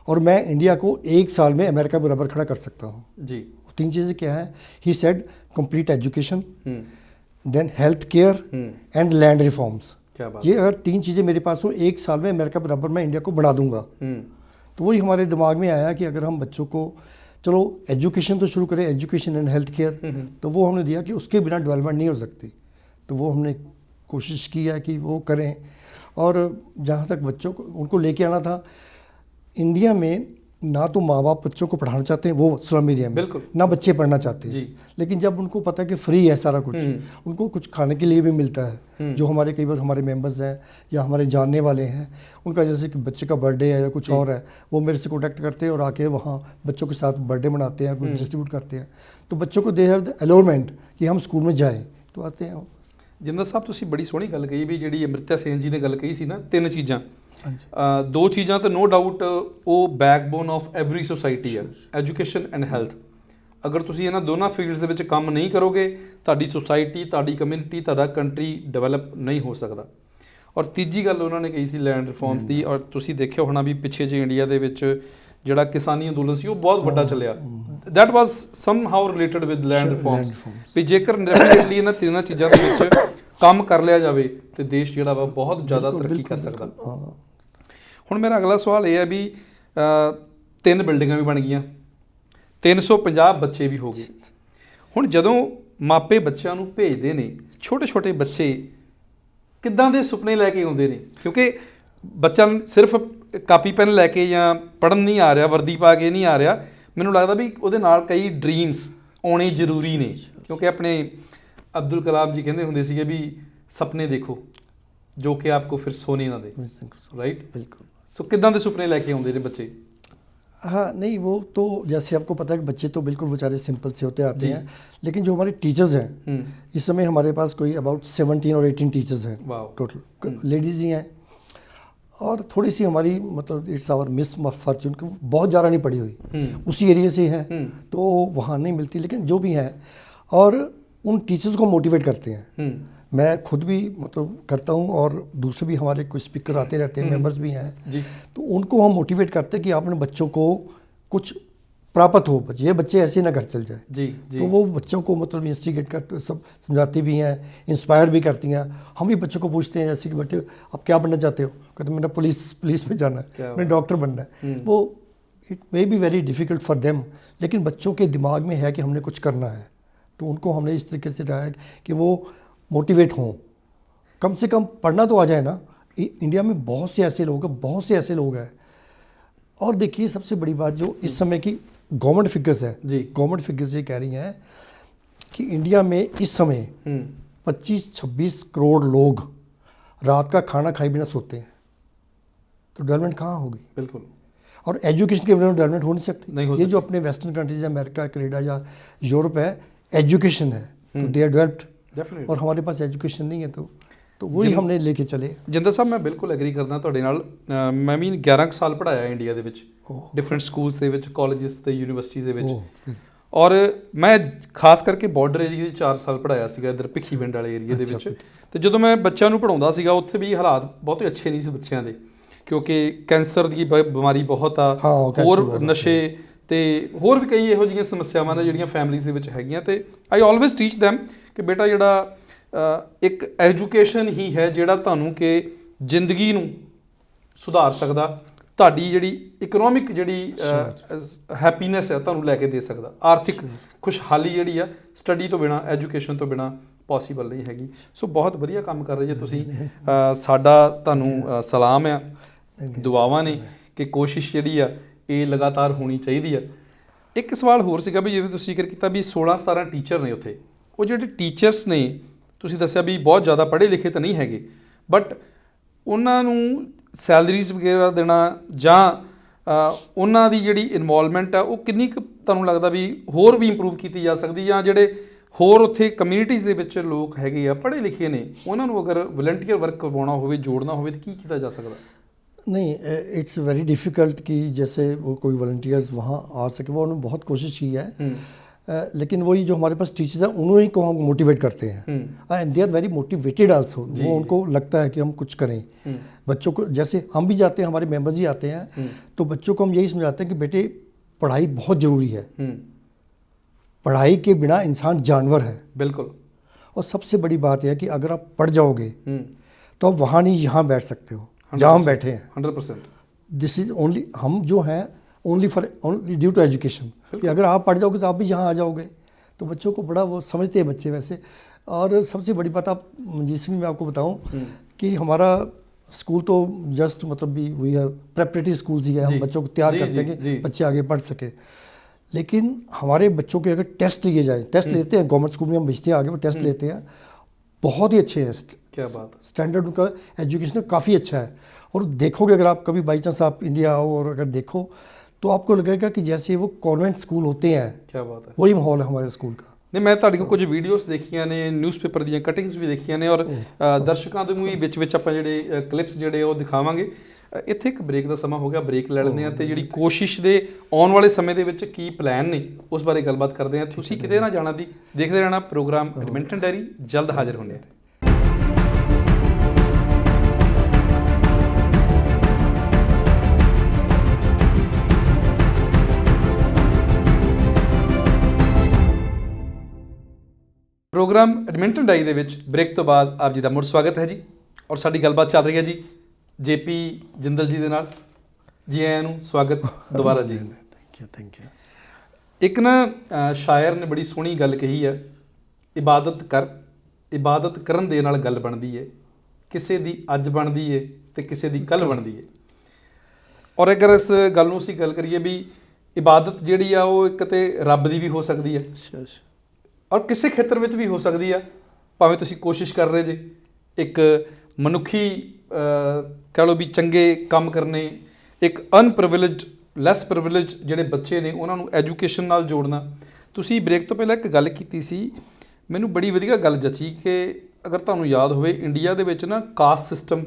और मैं इंडिया को 1 साल में अमेरिका बराबर खड़ा कर सकता हूँ जी। 3 चीज़ें क्या है? He said complete education, then health care and land reforms. क्या बात। ये अगर 3 चीज़ें मेरे पास हो 1 साल में अमेरिका बराबर मैं इंडिया को बना दूंगा। तो वही हमारे दिमाग में आया कि अगर हम बच्चों को चलो एजुकेशन तो शुरू करें, एजुकेशन एंड हेल्थ केयर, तो वो हमने दिया कि उसके बिना डेवलपमेंट नहीं हो सकती, तो वो हमने कोशिश की है कि वो करें। और जहाँ तक बच्चों को उनको लेके आना था, इंडिया में ना तो माँ बाप बच्चों को पढ़ाना चाहते हैं, वो स्लम एरिया में बिल्कुल, ना बच्चे पढ़ना चाहते हैं जी। लेकिन जब उनको पता है कि फ्री है सारा कुछ, उनको कुछ खाने के लिए भी मिलता है, जो हमारे कई बार हमारे मेंबर्स हैं या हमारे जानने वाले हैं, उनका जैसे कि बच्चे का बर्थडे है या कुछ और है, वो मेरे से कॉन्टैक्ट करते हैं और आके वहाँ बच्चों के साथ बर्थडे मनाते हैं, कुछ डिस्ट्रीब्यूट करते हैं। तो बच्चों को दे हैव द अलोरमेंट कि हम स्कूल में जाएँ, तो आते हैं। ਜਿੰਦਰ ਸਾਹਿਬ ਤੁਸੀਂ ਬੜੀ ਸੋਹਣੀ ਗੱਲ ਕਹੀ ਵੀ ਜਿਹੜੀ ਅਮ੍ਰਿਤਿਆ ਸੇਨ ਜੀ ਨੇ ਗੱਲ ਕਹੀ ਸੀ ਨਾ, 3 ਚੀਜ਼ਾਂ, 2 ਚੀਜ਼ਾਂ ਤਾਂ ਨੋ ਡਾਊਟ ਉਹ ਬੈਕਬੋਨ ਆਫ ਐਵਰੀ ਸੋਸਾਇਟੀ ਹੈ, ਐਜੂਕੇਸ਼ਨ ਐਂਡ ਹੈਲਥ। ਅਗਰ ਤੁਸੀਂ ਇਹਨਾਂ ਦੋਨਾਂ ਫੀਲਡਸ ਦੇ ਵਿੱਚ ਕੰਮ ਨਹੀਂ ਕਰੋਗੇ, ਤੁਹਾਡੀ ਸੋਸਾਇਟੀ, ਤੁਹਾਡੀ ਕਮਿਊਨਿਟੀ, ਤੁਹਾਡਾ ਕੰਟਰੀ ਡਿਵੈਲਪ ਨਹੀਂ ਹੋ ਸਕਦਾ। ਔਰ ਤੀਜੀ ਗੱਲ ਉਹਨਾਂ ਨੇ ਕਹੀ ਸੀ ਲੈਂਡ ਰਿਫਾਰਮਸ ਦੀ, ਔਰ ਤੁਸੀਂ ਦੇਖਿਆ ਹੋਣਾ ਵੀ ਪਿੱਛੇ ਜੇ ਇੰਡੀਆ ਦੇ ਵਿੱਚ ਜਿਹੜਾ ਕਿਸਾਨੀ ਅੰਦੋਲਨ ਸੀ ਉਹ ਬਹੁਤ ਵੱਡਾ ਚੱਲਿਆ, that was somehow related with land reforms. ਵੀ ਜੇਕਰ ਡੈਫੀਨੇਟਲੀ ਇਹਨਾਂ 3 ਚੀਜ਼ਾਂ ਦੇ ਵਿੱਚ ਕੰਮ ਕਰ ਲਿਆ ਜਾਵੇ ਤੇ ਦੇਸ਼ ਜਿਹੜਾ ਵਾ ਬਹੁਤ ਜ਼ਿਆਦਾ ਤਰੱਕੀ ਕਰ ਸਕਦਾ। ਹੁਣ ਮੇਰਾ ਅਗਲਾ ਸਵਾਲ ਇਹ ਹੈ ਵੀ 3 ਬਿਲਡਿੰਗਾਂ ਵੀ ਬਣ ਗਈਆਂ, 350 ਬੱਚੇ ਵੀ ਹੋ ਗਏ। ਹੁਣ ਜਦੋਂ ਮਾਪੇ ਬੱਚਿਆਂ ਨੂੰ ਭੇਜਦੇ ਨੇ, ਛੋਟੇ ਛੋਟੇ ਬੱਚੇ ਕਿੱਦਾਂ ਦੇ ਸੁਪਨੇ ਲੈ ਕੇ ਆਉਂਦੇ ਨੇ? ਕਿਉਂਕਿ ਬੱਚਾ ਸਿਰਫ ਕਾਪੀ ਪੈਨ ਲੈ ਕੇ ਜਾਂ ਪੜ੍ਹਨ ਨਹੀਂ ਆ ਰਿਹਾ, ਵਰਦੀ ਪਾ ਕੇ ਨਹੀਂ ਆ ਰਿਹਾ, ਮੈਨੂੰ ਲੱਗਦਾ ਵੀ ਉਹਦੇ ਨਾਲ ਕਈ ਡ੍ਰੀਮਸ ਆਉਣੇ ਜ਼ਰੂਰੀ ਨੇ। ਕਿਉਂਕਿ ਆਪਣੇ ਅਬਦੁਲ ਕਲਾਮ ਜੀ ਕਹਿੰਦੇ ਹੁੰਦੇ ਸੀਗੇ ਵੀ ਸੁਪਨੇ ਦੇਖੋ ਜੋ ਕਿ ਆਪਕੋ ਫਿਰ ਸੋਨੇ ਨਾ ਦੇ, ਰਾਈਟ? बिल्कुल। सो किदां दे सुपने लेके आउंदे ने बच्चे? हाँ नहीं, वो तो जैसे आपको पता है कि बच्चे तो बिल्कुल बेचारे सिंपल से होते आते हैं, लेकिन जो हमारे टीचर्स हैं, इस समय हमारे पास कोई अबाउट 17 और 18 टीचर्स हैं टोटल, लेडीज़ ही हैं। और थोड़ी सी हमारी मतलब इट्स आवर मिस फॉर्चून कि बहुत ज़्यादा नहीं पढ़ी हुई, उसी एरिया से है तो वहाँ नहीं मिलती, लेकिन जो भी है और उन टीचर्स को मोटिवेट करते हैं। मैं खुद भी मतलब करता हूँ और दूसरे भी हमारे कुछ स्पीकर आते रहते हैं, मेंबर्स भी हैं जी, तो उनको हम मोटिवेट करते हैं कि अपने बच्चों को कुछ प्राप्त हो, ये बच्चे ऐसे ना घर चल जाए जी, जी। तो वो बच्चों को मतलब इंस्टिगेट कर सब समझाती भी हैं, इंस्पायर भी करती हैं। हम भी बच्चों को पूछते हैं जैसे कि बेटे आप क्या बनना चाहते हो? कहते मैंने पुलिस में जाना है, मैंने डॉक्टर बनना है। वो it may be very difficult for them, लेकिन बच्चों के दिमाग में है कि हमने कुछ करना है, तो उनको हमने इस तरीके से रहा है कि वो मोटिवेट हों, कम से कम पढ़ना तो आ जाए ना। इंडिया में बहुत से ऐसे लोग हैं, बहुत से ऐसे लोग हैं। और देखिए सबसे बड़ी बात जो इस समय की गवर्नमेंट फिगर्स है जी, गवर्नमेंट फिगर्स ये कह रही हैं कि इंडिया में इस समय 25-26 करोड़ लोग रात का खाना खाए बिना सोते हैं, तो डेवलपमेंट कहाँ होगी? बिल्कुल। और एजुकेशन के बिना डेवलपमेंट हो नहीं सकती। ये जो अपने वेस्टर्न कंट्रीज, अमेरिका, कनाडा या यूरोप है, एजुकेशन है तो दे आर डेवलप्ड, और हमारे पास एजुकेशन नहीं है, तो वही हमने लेके चले। ਜਿੰਦਰ ਸਾਹਿਬ ਮੈਂ ਬਿਲਕੁਲ ਐਗਰੀ ਕਰਦਾ ਤੁਹਾਡੇ ਨਾਲ। ਮੈਂ ਵੀ 11 ਸਾਲ ਪੜ੍ਹਾਇਆ ਇੰਡੀਆ ਦੇ ਵਿੱਚ, ਡਿਫਰੈਂਟ ਸਕੂਲਸ ਦੇ ਵਿੱਚ, ਕਾਲਜਸ ਤੇ ਯੂਨੀਵਰਸਿਟੀਜ਼ ਦੇ ਵਿੱਚ, ਔਰ ਮੈਂ ਖਾਸ ਕਰਕੇ ਬਾਰਡਰ ਏਰੀਆ ਦੇ 4 ਸਾਲ ਪੜ੍ਹਾਇਆ ਸੀਗਾ, ਇੱਧਰ ਭਿੱਖੀਵਿੰਡ ਵਾਲੇ ਏਰੀਆ ਦੇ ਵਿੱਚ। ਤੇ ਜਦੋਂ ਮੈਂ ਬੱਚਿਆਂ ਨੂੰ ਪੜ੍ਹਾਉਂਦਾ ਸੀਗਾ ਉੱਥੇ ਵੀ ਹਾਲਾਤ ਬਹੁਤੇ ਅੱਛੇ ਨਹੀਂ ਸੀ ਬੱਚਿਆਂ ਦੇ, ਕਿਉਂਕਿ ਕੈਂਸਰ ਦੀ ਬਿਮਾਰੀ ਬਹੁਤ ਆ, ਹੋਰ ਨਸ਼ੇ ਤੇ ਹੋਰ ਵੀ ਕਈ ਇਹੋ ਜਿਹੀਆਂ ਸਮੱਸਿਆਵਾਂ ਨੇ ਜਿਹੜੀਆਂ ਫੈਮਲੀਜ਼ ਦੇ ਵਿੱਚ ਹੈਗੀਆਂ। ਤੇ ਆਈ ਆਲਵੇਜ਼ ਟੀਚ them ਕਿ ਬੇਟਾ ਜਿਹੜਾ ਇੱਕ ਐਜੂਕੇਸ਼ਨ ਹੀ ਹੈ ਜਿਹੜਾ ਤੁਹਾਨੂੰ ਕਿ ਜ਼ਿੰਦਗੀ ਨੂੰ ਸੁਧਾਰ ਸਕਦਾ, ਤੁਹਾਡੀ ਜਿਹੜੀ ਇਕਨੋਮਿਕ ਜਿਹੜੀ ਹੈਪੀਨੈਸ ਹੈ ਤੁਹਾਨੂੰ ਲੈ ਕੇ ਦੇ ਸਕਦਾ। ਆਰਥਿਕ ਖੁਸ਼ਹਾਲੀ ਜਿਹੜੀ ਆ ਸਟੱਡੀ ਤੋਂ ਬਿਨਾਂ, ਐਜੂਕੇਸ਼ਨ ਤੋਂ ਬਿਨਾਂ ਪੋਸੀਬਲ ਨਹੀਂ ਹੈਗੀ। ਸੋ ਬਹੁਤ ਵਧੀਆ ਕੰਮ ਕਰ ਰਹੇ ਜੇ ਤੁਸੀਂ। ਸਾਡਾ ਤੁਹਾਨੂੰ ਸਲਾਮ ਆ, ਦੁਆਵਾਂ ਨੇ ਕਿ ਕੋਸ਼ਿਸ਼ ਜਿਹੜੀ ਆ ਇਹ ਲਗਾਤਾਰ ਹੋਣੀ ਚਾਹੀਦੀ ਆ। ਇੱਕ ਸਵਾਲ ਹੋਰ ਸੀਗਾ ਵੀ ਜਿਵੇਂ ਤੁਸੀਂ ਜ਼ਿਕਰ ਕੀਤਾ ਵੀ 16-17 ਟੀਚਰ ਨੇ ਉੱਥੇ, ਉਹ ਜਿਹੜੇ ਟੀਚਰਸ ਨੇ ਤੁਸੀਂ ਦੱਸਿਆ ਵੀ ਬਹੁਤ ਜ਼ਿਆਦਾ ਪੜ੍ਹੇ ਲਿਖੇ ਤਾਂ ਨਹੀਂ ਹੈਗੇ, ਬਟ ਉਹਨਾਂ ਨੂੰ ਸੈਲਰੀਜ਼ ਵਗੈਰਾ ਦੇਣਾ ਜਾਂ ਉਹਨਾਂ ਦੀ ਜਿਹੜੀ ਇਨਵੋਲਵਮੈਂਟ ਆ ਉਹ ਕਿੰਨੀ ਕੁ ਤੁਹਾਨੂੰ ਲੱਗਦਾ ਵੀ ਹੋਰ ਵੀ ਇੰਪਰੂਵ ਕੀਤੀ ਜਾ ਸਕਦੀ, ਜਾਂ ਜਿਹੜੇ ਹੋਰ ਉੱਥੇ ਕਮਿਊਨਿਟੀਜ਼ ਦੇ ਵਿੱਚ ਲੋਕ ਹੈਗੇ ਆ ਪੜ੍ਹੇ ਲਿਖੇ ਨੇ ਉਹਨਾਂ ਨੂੰ ਅਗਰ ਵਲੰਟੀਅਰ ਵਰਕ ਕਰਵਾਉਣਾ ਹੋਵੇ, ਜੋੜਨਾ ਹੋਵੇ ਤਾਂ ਕੀ ਕੀਤਾ ਜਾ ਸਕਦਾ? नहीं, इट्स वेरी डिफ़िकल्ट कि जैसे वो कोई वॉल्टियर्स वहाँ आ सके, वो उन्होंने बहुत कोशिश की है। लेकिन वही जो हमारे पास टीचर्स हैं उन्हीं को हम मोटिवेट करते हैं, and they are very motivated also. वो उनको लगता है कि हम कुछ करें। बच्चों को जैसे हम भी जाते हैं, हमारे मेंबर्स ही आते हैं, तो बच्चों को हम यही समझाते हैं कि बेटे पढ़ाई बहुत ज़रूरी है, पढ़ाई के बिना इंसान जानवर है। बिल्कुल। और सबसे बड़ी बात यह है कि अगर आप पढ़ जाओगे तो आप वहाँ नहीं यहाँ बैठ सकते हो जहाँ हम बैठे हैं। 100%। दिस इज ओनली, हम जो हैं only for only due to education, कि अगर आप पढ़ जाओगे तो आप भी यहाँ आ जाओगे। तो बच्चों को बड़ा वो समझते हैं बच्चे वैसे। और सबसे बड़ी बात आप जिसमें मैं आपको बताऊँ कि हमारा स्कूल तो जस्ट मतलब भी वही है, प्रेपरेटरी स्कूल्स ही है, हम बच्चों को तैयार करते हैं कि बच्चे आगे पढ़ सके। लेकिन हमारे बच्चों के अगर टेस्ट लिए जाए, टेस्ट लेते हैं गवर्नमेंट स्कूल में, हम भेजते हैं आगे, वो टेस्ट लेते हैं, बहुत ही अच्छे हैं। क्या बात है। स्टैंडर्ड उनका एजुकेशन काफ़ी अच्छा है। और देखोगे अगर आप कभी बाई चांस आप इंडिया आओ और अगर देखो तो आपको लगेगा कि जैसे वो कॉन्वेंट स्कूल होते हैं। क्या बात है। वही माहौल है हमारे स्कूल का। ਨਹੀਂ ਮੈਂ ਤੁਹਾਡੇ ਕੋਲ ਕੁਝ ਵੀਡੀਓਜ਼ ਦੇਖੀਆਂ ਨੇ, ਨਿਊਜ਼ਪੇਪਰ ਦੀਆਂ ਕਟਿੰਗਸ ਵੀ ਦੇਖੀਆਂ ਨੇ, ਔਰ ਦਰਸ਼ਕਾਂ ਦੇ ਨੂੰ ਵੀ ਵਿੱਚ ਆਪਾਂ ਜਿਹੜੇ ਕਲਿੱਪਸ ਜਿਹੜੇ ਉਹ ਦਿਖਾਵਾਂਗੇ। ਇੱਥੇ ਇੱਕ ਬ੍ਰੇਕ ਦਾ ਸਮਾਂ ਹੋ ਗਿਆ, ਬ੍ਰੇਕ ਲੈ ਲੈਂਦੇ ਹਾਂ ਤੇ ਜਿਹੜੀ ਕੋਸ਼ਿਸ਼ ਦੇ ਆਉਣ ਵਾਲੇ ਸਮੇਂ ਦੇ ਵਿੱਚ ਕੀ ਪਲਾਨ ਨੇ ਉਸ ਬਾਰੇ ਗੱਲਬਾਤ ਕਰਦੇ ਹਾਂ। ਤੁਸੀਂ ਕਿਤੇ ਨਾ ਜਾਣਾ ਦੀ, ਦੇਖਦੇ ਰਹਿਣਾ ਪ੍ਰੋਗਰਾਮ ਐਡਮਿੰਟਨ ਡਾਇਰੀ, ਜਲਦ ਹਾਜ਼ਰ ਹੁੰਦੇ ਹਾਂ। ਪ੍ਰੋਗਰਾਮ ਐਡਮਿੰਟਨ ਡਾਇਰੀ ਦੇ ਵਿੱਚ ਬ੍ਰੇਕ ਤੋਂ ਬਾਅਦ ਆਪ ਜੀ ਦਾ ਮੁੜ ਸਵਾਗਤ ਹੈ ਜੀ। ਔਰ ਸਾਡੀ ਗੱਲਬਾਤ ਚੱਲ ਰਹੀ ਹੈ ਜੀ ਜੇਪੀ ਜਿੰਦਲ ਜੀ ਦੇ ਨਾਲ। ਜੀ ਆਇਆਂ ਨੂੰ, ਸਵਾਗਤ ਦੁਬਾਰਾ ਜੀ। Thank you. ਇੱਕ ਨਾ ਸ਼ਾਇਰ ਨੇ ਬੜੀ ਸੋਹਣੀ ਗੱਲ ਕਹੀ ਹੈ, ਇਬਾਦਤ ਕਰਨ ਦੇ ਨਾਲ ਗੱਲ ਬਣਦੀ ਹੈ, ਕਿਸੇ ਦੀ ਅੱਜ ਬਣਦੀ ਹੈ ਤੇ ਕਿਸੇ ਦੀ ਕੱਲ੍ਹ ਬਣਦੀ ਹੈ। ਔਰ ਅਗਰ ਇਸ ਗੱਲ ਨੂੰ ਅਸੀਂ ਗੱਲ ਕਰੀਏ ਵੀ ਇਬਾਦਤ ਜਿਹੜੀ ਆ ਉਹ ਇੱਕ ਤੇ ਰੱਬ ਦੀ ਵੀ ਹੋ ਸਕਦੀ ਹੈ ਔਰ ਕਿਸੇ ਖੇਤਰ ਵਿੱਚ ਵੀ ਹੋ ਸਕਦੀ ਆ, ਭਾਵੇਂ ਤੁਸੀਂ ਕੋਸ਼ਿਸ਼ ਕਰ ਰਹੇ ਜੇ ਇੱਕ ਮਨੁੱਖੀ ਕਹਿ ਲਓ ਵੀ ਚੰਗੇ ਕੰਮ ਕਰਨੇ, ਇੱਕ ਅਨਪ੍ਰਿਵਿਲੇਜਡ ਲੈਸ ਪ੍ਰਿਵਿਲੇਜ ਜਿਹੜੇ ਬੱਚੇ ਨੇ ਉਹਨਾਂ ਨੂੰ ਐਜੂਕੇਸ਼ਨ ਨਾਲ ਜੋੜਨਾ। ਤੁਸੀਂ ਬ੍ਰੇਕ ਤੋਂ ਪਹਿਲਾਂ ਇੱਕ ਗੱਲ ਕੀਤੀ ਸੀ, ਮੈਨੂੰ ਬੜੀ ਵਧੀਆ ਗੱਲ ਜਚੀ ਕਿ ਅਗਰ ਤੁਹਾਨੂੰ ਯਾਦ ਹੋਵੇ ਇੰਡੀਆ ਦੇ ਵਿੱਚ ਨਾ ਕਾਸਟ ਸਿਸਟਮ,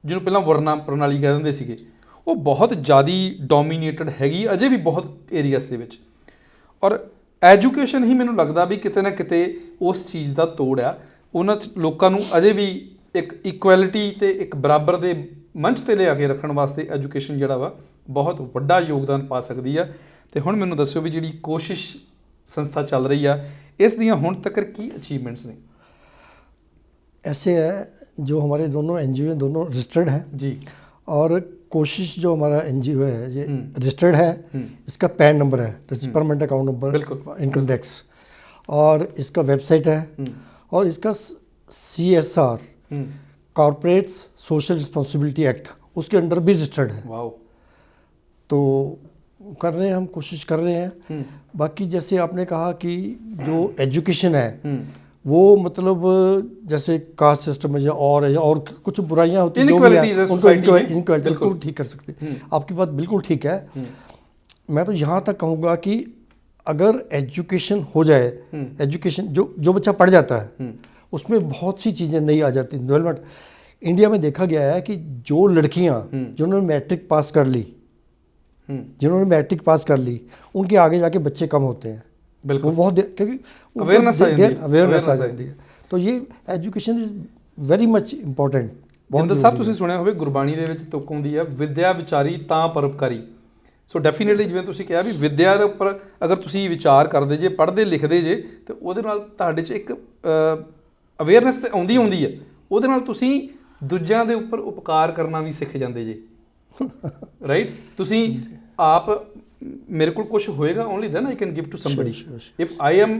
ਜਿਹਨੂੰ ਪਹਿਲਾਂ ਵਰਨਾ ਪ੍ਰਣਾਲੀ ਕਹਿ ਦਿੰਦੇ ਸੀਗੇ, ਉਹ ਬਹੁਤ ਜ਼ਿਆਦਾ ਡੋਮੀਨੇਟਡ ਹੈਗੀ ਅਜੇ ਵੀ ਬਹੁਤ ਏਰੀਆਸ ਦੇ ਵਿੱਚ। ਔਰ ਐਜੂਕੇਸ਼ਨ ਹੀ ਮੈਨੂੰ ਲੱਗਦਾ ਵੀ ਕਿਤੇ ਨਾ ਕਿਤੇ ਉਸ ਚੀਜ਼ ਦਾ ਤੋੜ ਆ। ਉਹਨਾਂ 'ਚ ਲੋਕਾਂ ਨੂੰ ਅਜੇ ਵੀ ਇੱਕ ਇਕੁਐਲਿਟੀ ਤੇ ਇੱਕ ਬਰਾਬਰ ਦੇ ਮੰਚ 'ਤੇ ਲਿਆ ਕੇ ਰੱਖਣ ਵਾਸਤੇ ਐਜੂਕੇਸ਼ਨ ਜਿਹੜਾ ਵਾ ਬਹੁਤ ਵੱਡਾ ਯੋਗਦਾਨ ਪਾ ਸਕਦੀ ਆ। ਤੇ ਹੁਣ ਮੈਨੂੰ ਦੱਸਿਓ ਵੀ ਜਿਹੜੀ ਕੋਸ਼ਿਸ਼ ਸੰਸਥਾ ਚੱਲ ਰਹੀ ਆ, ਇਸ ਦੀਆਂ ਹੁਣ ਤੱਕ ਕੀ ਅਚੀਵਮੈਂट्स ਨੇ? ऐसे है जो हमारे दोनों एनजीओ हैं, दोनों रजिस्टर्ड हैं जी। और कोशिश जो हमारा एनजीओ है ये रजिस्टर्ड है, इसका पैन नंबर है, permanent account number, income tax, और इसका वेबसाइट है, और इसका CSR corporate social responsibility act उसके अंडर भी रजिस्टर्ड है। वाओ। तो कर रहे हैं, हम कोशिश कर रहे हैं। बाकी जैसे आपने कहा कि जो एजुकेशन है वो मतलब जैसे कास्ट सिस्टम है या और कुछ बुराइयां होती हैं जो भी हैं, उनको इनक्वालिटी को ठीक कर सकते हैं। आपकी बात बिल्कुल ठीक है। मैं तो यहाँ तक कहूँगा कि अगर एजुकेशन हो जाए, एजुकेशन जो बच्चा पढ़ जाता है उसमें बहुत सी चीज़ें नई आ जाती हैं। डेवलपमेंट इंडिया में देखा गया है कि जो लड़कियाँ जिन्होंने मैट्रिक पास कर ली, उनके आगे जाके बच्चे कम होते हैं। बिल्कुल। वो बहुत क्योंकि अवेयरनेस आ जाती है। तो ये education is very much important. Jinder ਸਾਹਿਬ ਤੁਸੀਂ ਸੁਣਿਆ ਹੋਵੇ ਗੁਰਬਾਣੀ ਦੇ ਵਿੱਚ ਤੁਕ ਆਉਂਦੀ ਹੈ, ਵਿਦਿਆ ਵਿਚਾਰੀ ਤਾਂ ਪਰਉਪਕਾਰੀ। ਸੋ ਡੈਫੀਨੇਟਲੀ ਜਿਵੇਂ ਤੁਸੀਂ ਕਿਹਾ ਵੀ ਵਿੱਦਿਆ ਦੇ ਉੱਪਰ ਅਗਰ ਤੁਸੀਂ ਵਿਚਾਰ ਕਰਦੇ ਜੇ, ਪੜ੍ਹਦੇ ਲਿਖਦੇ ਜੇ, ਤੇ ਉਹਦੇ ਨਾਲ ਤੁਹਾਡੇ 'ਚ ਇੱਕ ਅਵੇਅਰਨੈਸ ਤਾਂ ਆਉਂਦੀ ਹੈ, ਉਹਦੇ ਨਾਲ ਤੁਸੀਂ ਦੂਜਿਆਂ ਦੇ ਉੱਪਰ ਉਪਕਾਰ ਕਰਨਾ ਵੀ ਸਿੱਖ ਜਾਂਦੇ ਜੇ, ਰਾਈਟ? ਤੁਸੀਂ ਆਪ ਮੇਰੇ ਕੋਲ ਕੁਝ ਹੋਏਗਾ, only then I can give to somebody. If I am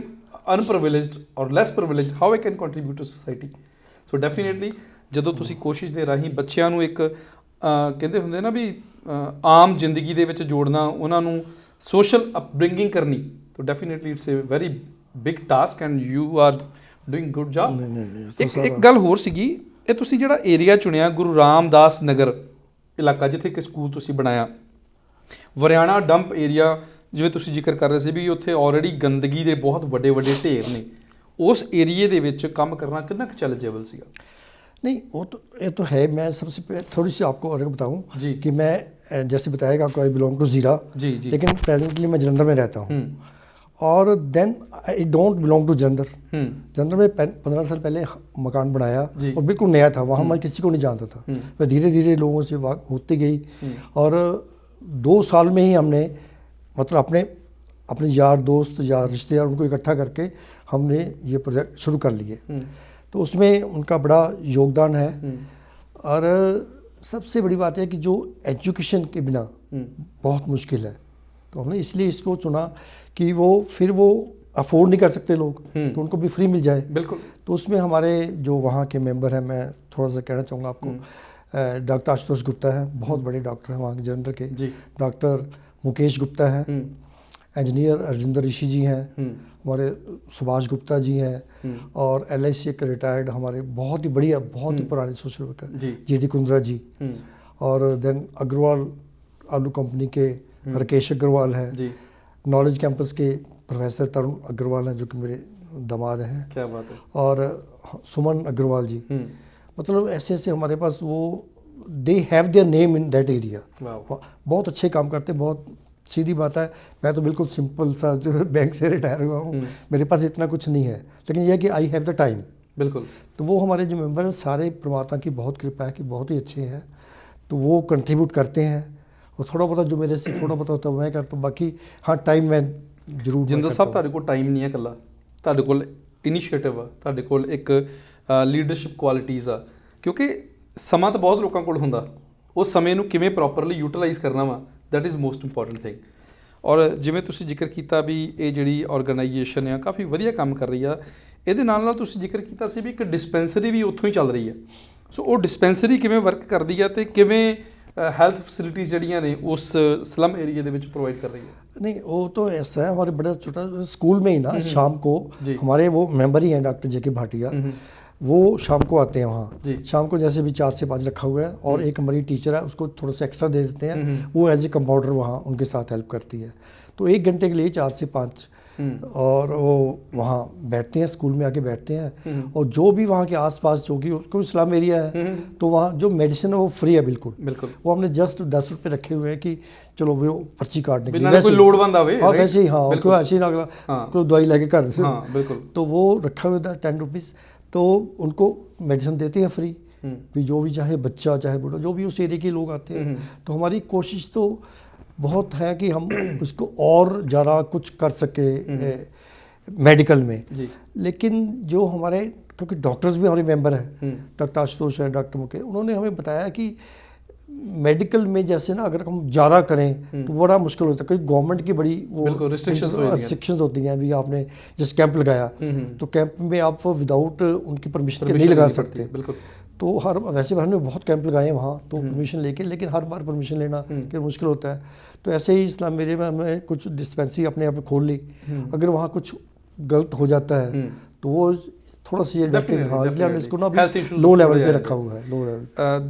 unprivileged or less privileged, how I can contribute to society? So definitely ਜਦੋਂ ਤੁਸੀਂ ਕੋਸ਼ਿਸ਼ ਦੇ ਰਾਹੀਂ ਬੱਚਿਆਂ ਨੂੰ ਇੱਕ ਕਹਿੰਦੇ ਹੁੰਦੇ ਨਾ ਵੀ ਆਮ ਜ਼ਿੰਦਗੀ ਦੇ ਵਿੱਚ ਜੋੜਨਾ, ਉਹਨਾਂ ਨੂੰ ਸੋਸ਼ਲ ਅਪਬ੍ਰਿੰਗਿੰਗ ਕਰਨੀ, ਤਾਂ definitely it's a very big task and you are doing good job. ਇੱਕ ਗੱਲ ਹੋਰ ਸੀਗੀ, ਇਹ ਤੁਸੀਂ ਜਿਹੜਾ ਏਰੀਆ ਚੁਣਿਆ ਗੁਰੂ ਰਾਮਦਾਸ ਨਗਰ ਇਲਾਕਾ, ਜਿੱਥੇ ਕਿ ਸਕੂਲ ਤੁਸੀਂ ਬਣਾਇਆ, ਵਰਿਆਣਾ ਡੰਪ ਏਰੀਆ, ਜਿਵੇਂ ਤੁਸੀਂ ਜ਼ਿਕਰ ਕਰ ਰਹੇ ਸੀ ਵੀ ਉੱਥੇ ਆਲਰੇਡੀ ਗੰਦਗੀ ਦੇ ਬਹੁਤ ਵੱਡੇ ਵੱਡੇ ਢੇਰ ਨੇ, उस एरिए ਦੇ ਵਿੱਚ ਕੰਮ करना कितना चैलेंजेबल ਸੀਗਾ? नहीं, वो तो ये तो है। मैं सबसे पहले थोड़ी सी आपको और बताऊं जी कि मैं जैसे बताया कि आपको आई बिलोंग टू ज़ीरा जी जी, लेकिन प्रेजेंटली मैं जलंधर में रहता हूँ और then I don't belong to Jalandhar. Jalandhar में 15 साल पहले मकान बनाया और बिल्कुल नया था, वहाँ मैं किसी को नहीं जानता था। मैं धीरे धीरे लोगों से वाक होती गई और 2 साल में ही हमने मतलब अपने यार दोस्त या रिश्तेदार उनको इकट्ठा करके हमने ये प्रोजेक्ट शुरू कर लिए। तो उसमें उनका बड़ा योगदान है। और सबसे बड़ी बात है कि जो एजुकेशन के बिना बहुत मुश्किल है, तो हमने इसलिए इसको चुना कि वो अफोर्ड नहीं कर सकते लोग, तो उनको भी फ्री मिल जाए। बिल्कुल। तो उसमें हमारे जो वहाँ के मेंबर हैं, मैं थोड़ा सा कहना चाहूँगा आपको। डॉक्टर आशुतोष गुप्ता है, बहुत बड़े डॉक्टर हैं वहाँ के जलंधर के। डॉक्टर मुकेश गुप्ता हैं, इंजीनियर अर्जिंदर ऋषि जी हैं, हमारे सुभाष गुप्ता जी हैं, और LIC के रिटायर्ड हमारे बहुत ही बढ़िया, बहुत ही पुराने सोशल वर्कर JD कुंद्रा जी, और देन अग्रवाल आलू कंपनी के राकेश अग्रवाल हैं, नॉलेज कैंपस के प्रोफेसर तरुण अग्रवाल हैं जो कि मेरे दामाद हैं। क्या बात है। और सुमन अग्रवाल जी, मतलब ऐसे ऐसे हमारे पास वो they have their name in that area. बहुत अच्छे काम करते, बहुत सीधी बात है। मैं तो बिल्कुल सिंपल सा जो बैंक से रिटायर हुआ हूँ, मेरे पास इतना कुछ नहीं है, लेकिन यह है कि आई हैव द टाइम। बिल्कुल। तो वो हमारे जो मेंबर हैं सारे परमात्मा की बहुत कृपा है कि बहुत ही अच्छे हैं, तो वो कंट्रीब्यूट करते हैं। और थोड़ा बहुत जो मेरे से थोड़ा बहुत होता है मैं करता हूँ, बाकी हाँ टाइम मैं जरूर। ਜਿੰਦਲ ਸਾਹਿਬ, ਤੁਹਾਡੇ ਕੋਲ ਟਾਈਮ ਨਹੀਂ ਹੈ ਇਕੱਲਾ, ਤੁਹਾਡੇ ਕੋਲ ਇਨੀਸ਼ੀਏਟਿਵ ਆ, ਤੁਹਾਡੇ ਕੋਲ ਇੱਕ ਲੀਡਰਸ਼ਿਪ ਕੁਆਲਿਟੀਜ਼ ਆ, ਕਿਉਂਕਿ ਸਮਾਂ ਤਾਂ ਬਹੁਤ ਲੋਕਾਂ ਕੋਲ ਹੁੰਦਾ, ਉਸ ਸਮੇਂ ਨੂੰ ਕਿਵੇਂ ਪ੍ਰੋਪਰਲੀ ਯੂਟਿਲਾਈਜ਼ ਕਰਨਾ ਵਾ, that is most important thing. ਔਰ ਜਿਵੇਂ ਤੁਸੀਂ ਜ਼ਿਕਰ ਕੀਤਾ ਵੀ ਇਹ ਜਿਹੜੀ ਆਰਗੇਨਾਈਜੇਸ਼ਨ ਆ ਕਾਫੀ ਵਧੀਆ ਕੰਮ ਕਰ ਰਹੀ ਆ, ਇਹਦੇ ਨਾਲ ਨਾਲ ਤੁਸੀਂ ਜ਼ਿਕਰ ਕੀਤਾ ਸੀ ਵੀ ਇੱਕ ਡਿਸਪੈਂਸਰੀ ਵੀ ਉੱਥੋਂ ਹੀ ਚੱਲ ਰਹੀ ਹੈ। ਸੋ ਉਹ ਡਿਸਪੈਂਸਰੀ ਕਿਵੇਂ ਵਰਕ ਕਰਦੀ ਆ, ਤੇ ਕਿਵੇਂ हेल्थ फैसिलिटीज़ जड़ियाँ ने उस slum area they which provide कर रही है? नहीं, वो तो ऐसा है, हमारे बड़ा छोटा स्कूल में ही ना शाम को हमारे वो मेंबर ही हैं डॉक्टर JK भाटिया, वो शाम को आते हैं वहाँ। शाम को जैसे भी 4 से 5 रखा हुआ है, और एक हमारी टीचर है उसको थोड़ा सा एक्स्ट्रा दे देते हैं, वो एज ए कंपाउंडर वहाँ उनके साथ हेल्प करती है। तो 1 घंटे के लिए 4 से 5 और वो वहाँ बैठते हैं, स्कूल में आके बैठते हैं। और जो भी वहाँ के आसपास जो कि उसको इस्लाम एरिया है, तो वहाँ जो मेडिसिन है वो फ्री है बिल्कुल। वो हमने जस्ट 10 रुपये रखे हुए हैं कि चलो वो पर्ची काटने के लिए, कोई लोड़वंद आवे। हाँ वैसे ही, हाँ कोई ऐसे ही ना कोई दवाई लेके घर से, बिल्कुल। तो वो रखा हुआ था 10 रुपीज़, तो उनको मेडिसिन देते हैं फ्री, भी जो भी चाहे बच्चा चाहे बूढ़ा, जो भी उस एरिया के लोग आते हैं। तो हमारी कोशिश तो बहुत है कि हम उसको और ज़्यादा कुछ कर सके मेडिकल में। लेकिन जो हमारे, क्योंकि डॉक्टर्स भी हमारे मेंबर हैं, डॉक्टर आशुतोष हैं, डॉक्टर मुकेश, उन्होंने हमें बताया कि मेडिकल में जैसे ना अगर हम ज़्यादा करें तो बड़ा मुश्किल होता है, क्योंकि गवर्नमेंट की बड़ी वो रिस्ट्रिक्शंस होती हैं। अभी आपने जैसे कैंप लगाया, तो कैंप में आप विदाउट उनकी परमिशन के नहीं लगा सकते। तो वैसे हमने बहुत कैंप लगाए हैं वहाँ, तो परमिशन लेके, लेकिन हर बार परमिशन लेना कि मुश्किल होता है। तो ऐसे ही इस्लाम एरिया में हमने कुछ डिस्पेंसरी अपने यहाँ पे खोल ली। अगर वहाँ कुछ गलत हो जाता है तो वो थोड़ा सी हमने इसको ना लो लेवल पे रखा हुआ है, लो लेवल।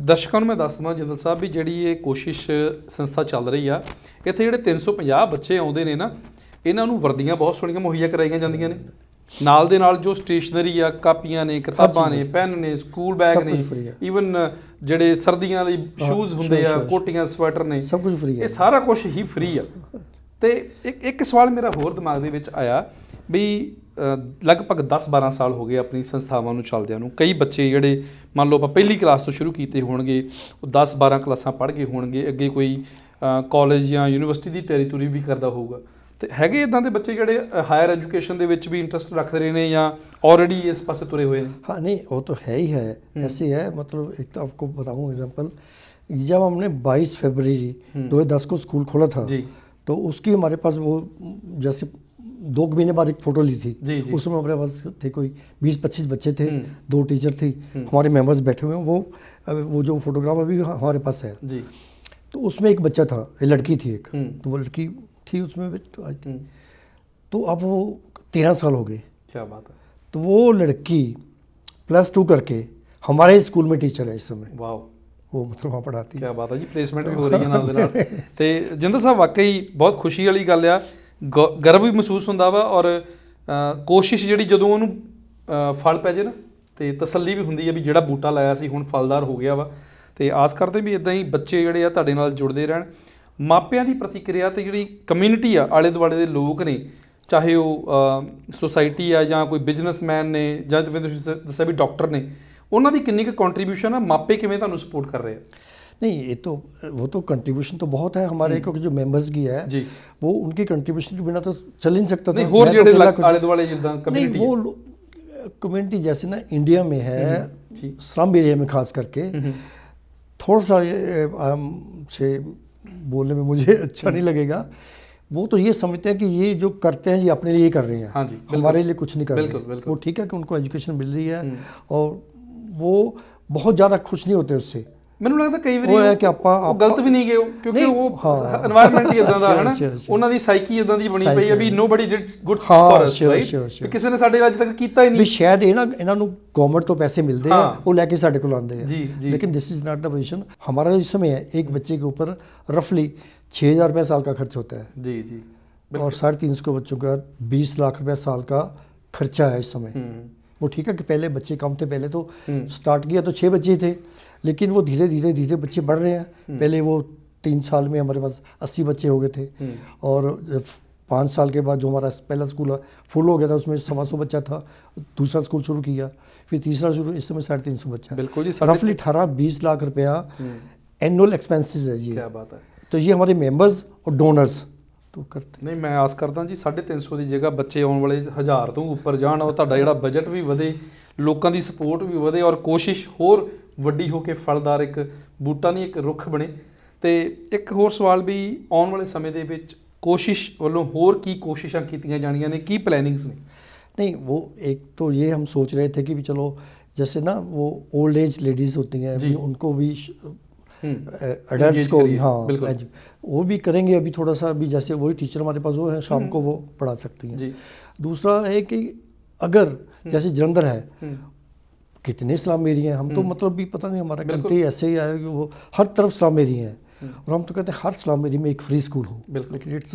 दर्शकों ਨੂੰ ਮੈਂ ਦੱਸ ਦਵਾਂ ਜਿੰਦਲ ਸਾਹਿਬ ਵੀ ਜਿਹੜੀ ਇਹ ਕੋਸ਼ਿਸ਼ ਸੰਸਥਾ ਚੱਲ ਰਹੀ ਆ, ਇੱਥੇ ਜਿਹੜੇ 350 ਬੱਚੇ ਆਉਂਦੇ ਨੇ ਨਾ, ਇਹਨਾਂ ਨੂੰ ਵਰਦੀਆਂ ਬਹੁਤ ਸੋਹਣੀਆਂ ਮੁਹੱਈਆ ਕਰਾਈਆਂ ਜਾਂਦੀਆਂ ਨੇ, ਨਾਲ ਦੇ ਨਾਲ ਜੋ ਸਟੇਸ਼ਨਰੀ ਆ, ਕਾਪੀਆਂ ਨੇ, ਕਿਤਾਬਾਂ ਨੇ, ਪੈਨ ਨੇ, ਸਕੂਲ ਬੈਗ ਨੇ, ਈਵਨ ਜਿਹੜੇ ਸਰਦੀਆਂ ਲਈ ਸ਼ੂਜ਼ ਹੁੰਦੇ ਆ, ਕੋਟੀਆਂ, ਸਵੈਟਰ ਨੇ, ਸਭ ਕੁਝ ਫ੍ਰੀ ਹੈ। ਇਹ ਸਾਰਾ ਕੁਝ ਹੀ ਫ੍ਰੀ ਆ। ਤੇ ਇੱਕ ਸਵਾਲ ਮੇਰਾ ਹੋਰ ਦਿਮਾਗ ਦੇ ਵਿੱਚ ਆਇਆ ਵੀ ਲਗਭਗ 10-12 ਸਾਲ ਹੋ ਗਏ ਆਪਣੀ ਸੰਸਥਾਵਾਂ ਨੂੰ ਚੱਲਦਿਆਂ ਨੂੰ। ਕਈ ਬੱਚੇ ਜਿਹੜੇ ਮੰਨ ਲਓ ਆਪਾਂ ਪਹਿਲੀ ਕਲਾਸ ਤੋਂ ਸ਼ੁਰੂ ਕੀਤੇ ਹੋਣਗੇ, ਉਹ 10-12 ਕਲਾਸਾਂ ਪੜ੍ਹ ਗਏ ਹੋਣਗੇ, ਅੱਗੇ ਕੋਈ ਕਾਲਜ ਜਾਂ ਯੂਨੀਵਰਸਿਟੀ ਦੀ ਤਿਆਰੀ ਤੁਰੀ ਵੀ ਕਰਦਾ ਹੋਊਗਾ, ਤੇ ਹੈਗੇ ਇਦਾਂ ਦੇ ਬੱਚੇ ਜਿਹੜੇ ਹਾਇਰ ਐਜੂਕੇਸ਼ਨ ਦੇ ਵਿੱਚ ਵੀ ਇੰਟਰਸਟ ਰੱਖ ਰਹੇ ਨੇ ਜਾਂ ऑलरेडी इस पासे तुरे हुए हैं? हाँ नहीं, वो तो है ही है, ऐसे ही है। मतलब एक तो आपको बताऊँ एग्जांपल, जब हमने 22 फरवरी 2010 को स्कूल खोला था जी, तो उसकी हमारे पास वो जैसे 2 महीने बाद एक फ़ोटो ली थी जी, जी। उसमें हमारे पास थे कोई 20-25 बच्चे थे, 2 टीचर थी, हमारे मेंबर्स बैठे हुए हैं। वो जो फोटोग्राफ अभी हमारे पास है जी, तो उसमें एक बच्चा था, एक लड़की थी एक, तो वो लड़की थी उसमें भी तो आई थी। तो अब वो 13 साल हो गए। क्या बात है। तो वो लड़की +2 करके हमारे स्कूल में टीचर है इस समय। वाह, वो मतलब वहाँ पढ़ाती है। क्या बात है जी, ਪਲੇਸਮੈਂਟ ਵੀ ਹੋ ਰਹੀ ਹੈ ਨਾਲ ਦੇ ਨਾਲ। ਤੇ ਜਿੰਦਰ ਸਾਹਿਬ ਵਾਕਈ ਬਹੁਤ ਖੁਸ਼ੀ ਵਾਲੀ ਗੱਲ ਆ, ਗਰਵ ਵੀ ਮਹਿਸੂਸ ਹੁੰਦਾ ਵਾ, ਔਰ ਕੋਸ਼ਿਸ਼ ਜਿਹੜੀ ਜਦੋਂ ਉਹਨੂੰ ਫਲ ਪੈ ਜੇ ਨਾ ਤੇ ਤਸੱਲੀ ਵੀ ਹੁੰਦੀ ਹੈ ਵੀ ਜਿਹੜਾ ਬੂਟਾ ਲਾਇਆ ਸੀ ਹੁਣ ਫਲਦਾਰ ਹੋ ਗਿਆ ਵਾ। ਤੇ ਆਸ ਕਰਦੇ ਵੀ ਇਦਾਂ ਹੀ ਬੱਚੇ ਜਿਹੜੇ ਆ ਤੁਹਾਡੇ ਨਾਲ ਜੁੜਦੇ ਰਹਿਣ। ਮਾਪਿਆਂ ਦੀ ਪ੍ਰਤੀਕਿਰਿਆ ਤੇ ਜਿਹੜੀ ਕਮਿਊਨਿਟੀ ਆ, ਆਲੇ ਦੁਆਲੇ ਦੇ ਲੋਕ ਨੇ, ਚਾਹੇ ਉਹ ਸੋਸਾਇਟੀ ਆ ਜਾਂ ਕੋਈ ਬਿਜ਼ਨਸਮੈਨ ਨੇ ਜਾਂ ਜਿਵੇਂ ਤੁਸੀਂ ਦੱਸਿਆ ਵੀ ਡਾਕਟਰ ਨੇ, ਉਹਨਾਂ ਦੀ ਕਿੰਨੀ ਕੁ ਕੰਟਰੀਬਿਊਸ਼ਨ ਆ, ਮਾਪੇ ਕਿਵੇਂ ਤੁਹਾਨੂੰ ਸਪੋਰਟ कर रहे हैं? नहीं, ये तो वो तो कंट्रीब्यूशन तो बहुत है हमारे, क्योंकि जो मेंबर्स की है जी, वो उनकी कंट्रीब्यूशन के बिना तो चल ही नहीं सकता था। नहीं, होर मैं तो ਜਿਹੜੇ अकेला कुछ- ਆਲੇ ਦੁਆਲੇ ਜਿੱਦਾਂ नहीं, ਕਮਿਊਨਿਟੀ वो कम्युनिटी जैसे ना इंडिया में है, स्लम एरिया में खास करके थोड़ा सा से बोलने में मुझे अच्छा नहीं लगेगा, वो तो ये समझते हैं कि ये जो करते हैं ये अपने लिए कर रहे हैं। हाँ जी, बिल्कुल। हमारे लिए कुछ नहीं कर रहे। बिल्कुल, बिल्कुल। वो ठीक है कि उनको एजुकेशन मिल रही है और वो बहुत ज़्यादा खुश नहीं होते उससे। ਮੈਨੂੰ ਲੱਗਦਾ ਕਈ ਵਾਰੀ ਉਹ ਹੈ ਕਿ ਉਹ ਗਲਤ ਵੀ ਨਹੀਂ ਗਏ, ਕਿਉਂਕਿ ਨਹੀਂ, ਉਹ ਹਾਂ। এনवायरमेंट ਹੀ ਇਦਾਂ ਦਾ ਹੈ ਨਾ, Sure, sure, sure। ਉਹਨਾਂ ਦੀ ਸਾਈਕੀ ਇਦਾਂ ਦੀ ਬਣੀ ਪਈ ਹੈ ਵੀ ਨੋਬਡੀ ਡਿਡ ਗੁੱਡ ਹਾਂ, for us, sure, right? sure, sure। ਕਿਸੇ ਨੇ ਸਾਡੇ ਅੱਜ ਤੱਕ ਕੀਤਾ ਹੀ ਵੀ ਨਹੀਂ। ਸ਼ਾਇਦ ਇਹਨਾਂ ਨੂੰ ਗਵਰਨਮੈਂਟ ਤੋਂ ਪੈਸੇ ਮਿलते हैं, हाँ। वो लेके साढ़े को आते हैं। जी, जी। लेकिन this is not the position. हमारा इस समय है एक बच्चे के ऊपर रफली 6,000 रुपये साल का खर्च होता है जी जी, और 350 बच्चों का 20 लाख रुपये साल का खर्चा है इस समय। वो ठीक है कि पहले बच्चे कम थे, पहले तो स्टार्ट किया तो 6 बच्चे थे, लेकिन वो धीरे धीरे धीरे बच्चे बढ़ रहे हैं। पहले वो 3 साल में हमारे पास 80 बच्चे हो गए थे, और 5 साल के बाद जो हमारा पहला स्कूल फुल हो गया था उसमें 125 बच्चा था, दूसरा स्कूल शुरू किया, फिर तीसरा शुरू, इस समय 350 बच्चा। बिल्कुल जी, रफली 18-20 लाख रुपया एनुअल एक्सपेंसेस है क्या ये। बात है। तो ये हमारे मेंबर्स और डोनर्स तो करते ਨਹੀਂ, ਮੈਂ ਆਸ ਕਰਦਾ ਜੀ 350 ਦੀ ਜਗ੍ਹਾ ਬੱਚੇ ਆਉਣ ਵਾਲੇ 1000 ਤੋਂ ਉੱਪਰ ਜਾਣ, ਉਹ ਤੁਹਾਡਾ ਜਿਹੜਾ ਬਜਟ ਵੀ ਵਧੇ, ਲੋਕਾਂ ਦੀ ਸਪੋਰਟ ਵੀ ਵਧੇ, ਔਰ ਕੋਸ਼ਿਸ਼ ਹੋਰ ਵੱਡੀ ਹੋ ਕੇ ਫਲਦਾਰ ਇੱਕ ਬੂਟਾ ਨਹੀਂ ਇੱਕ ਰੁੱਖ ਬਣੇ। ਤੇ ਇੱਕ ਹੋਰ ਸਵਾਲ ਵੀ, ਆਉਣ ਵਾਲੇ ਸਮੇਂ ਦੇ ਵਿੱਚ ਕੋਸ਼ਿਸ਼ ਵੱਲੋਂ ਹੋਰ ਕੀ ਕੋਸ਼ਿਸ਼ਾਂ ਕੀਤੀਆਂ ਜਾਣੀਆਂ ਨੇ, ਕੀ ਪਲੈਨਿੰਗਸ ਨੇ? नहीं, वो एक तो ये हम सोच रहे थे कि भी चलो जैसे ना वो ओल्ड एज लेडीज़ होती हैं, जी। अभी उनको भी Engage एडल्ट्स को भी, करिए, हाँ बिल्कुल। वो भी करेंगे अभी थोड़ा सा। अभी जैसे वही टीचर हमारे पास वो है, शाम को वो पढ़ा सकती हैं। जी। दूसरा है कि अगर जैसे जलंधर है, कितने इस्लाम एरिया हैं, हम तो मतलब भी पता नहीं, हमारा बिल्कुल। कंट्री ऐसे ही है कि वो हर तरफ इस्लाम एरिया हैं, और हम तो कहते हैं हर इस्लाम एरिया में एक फ्री स्कूल हो। बिल्कुल। लेकिन इट्स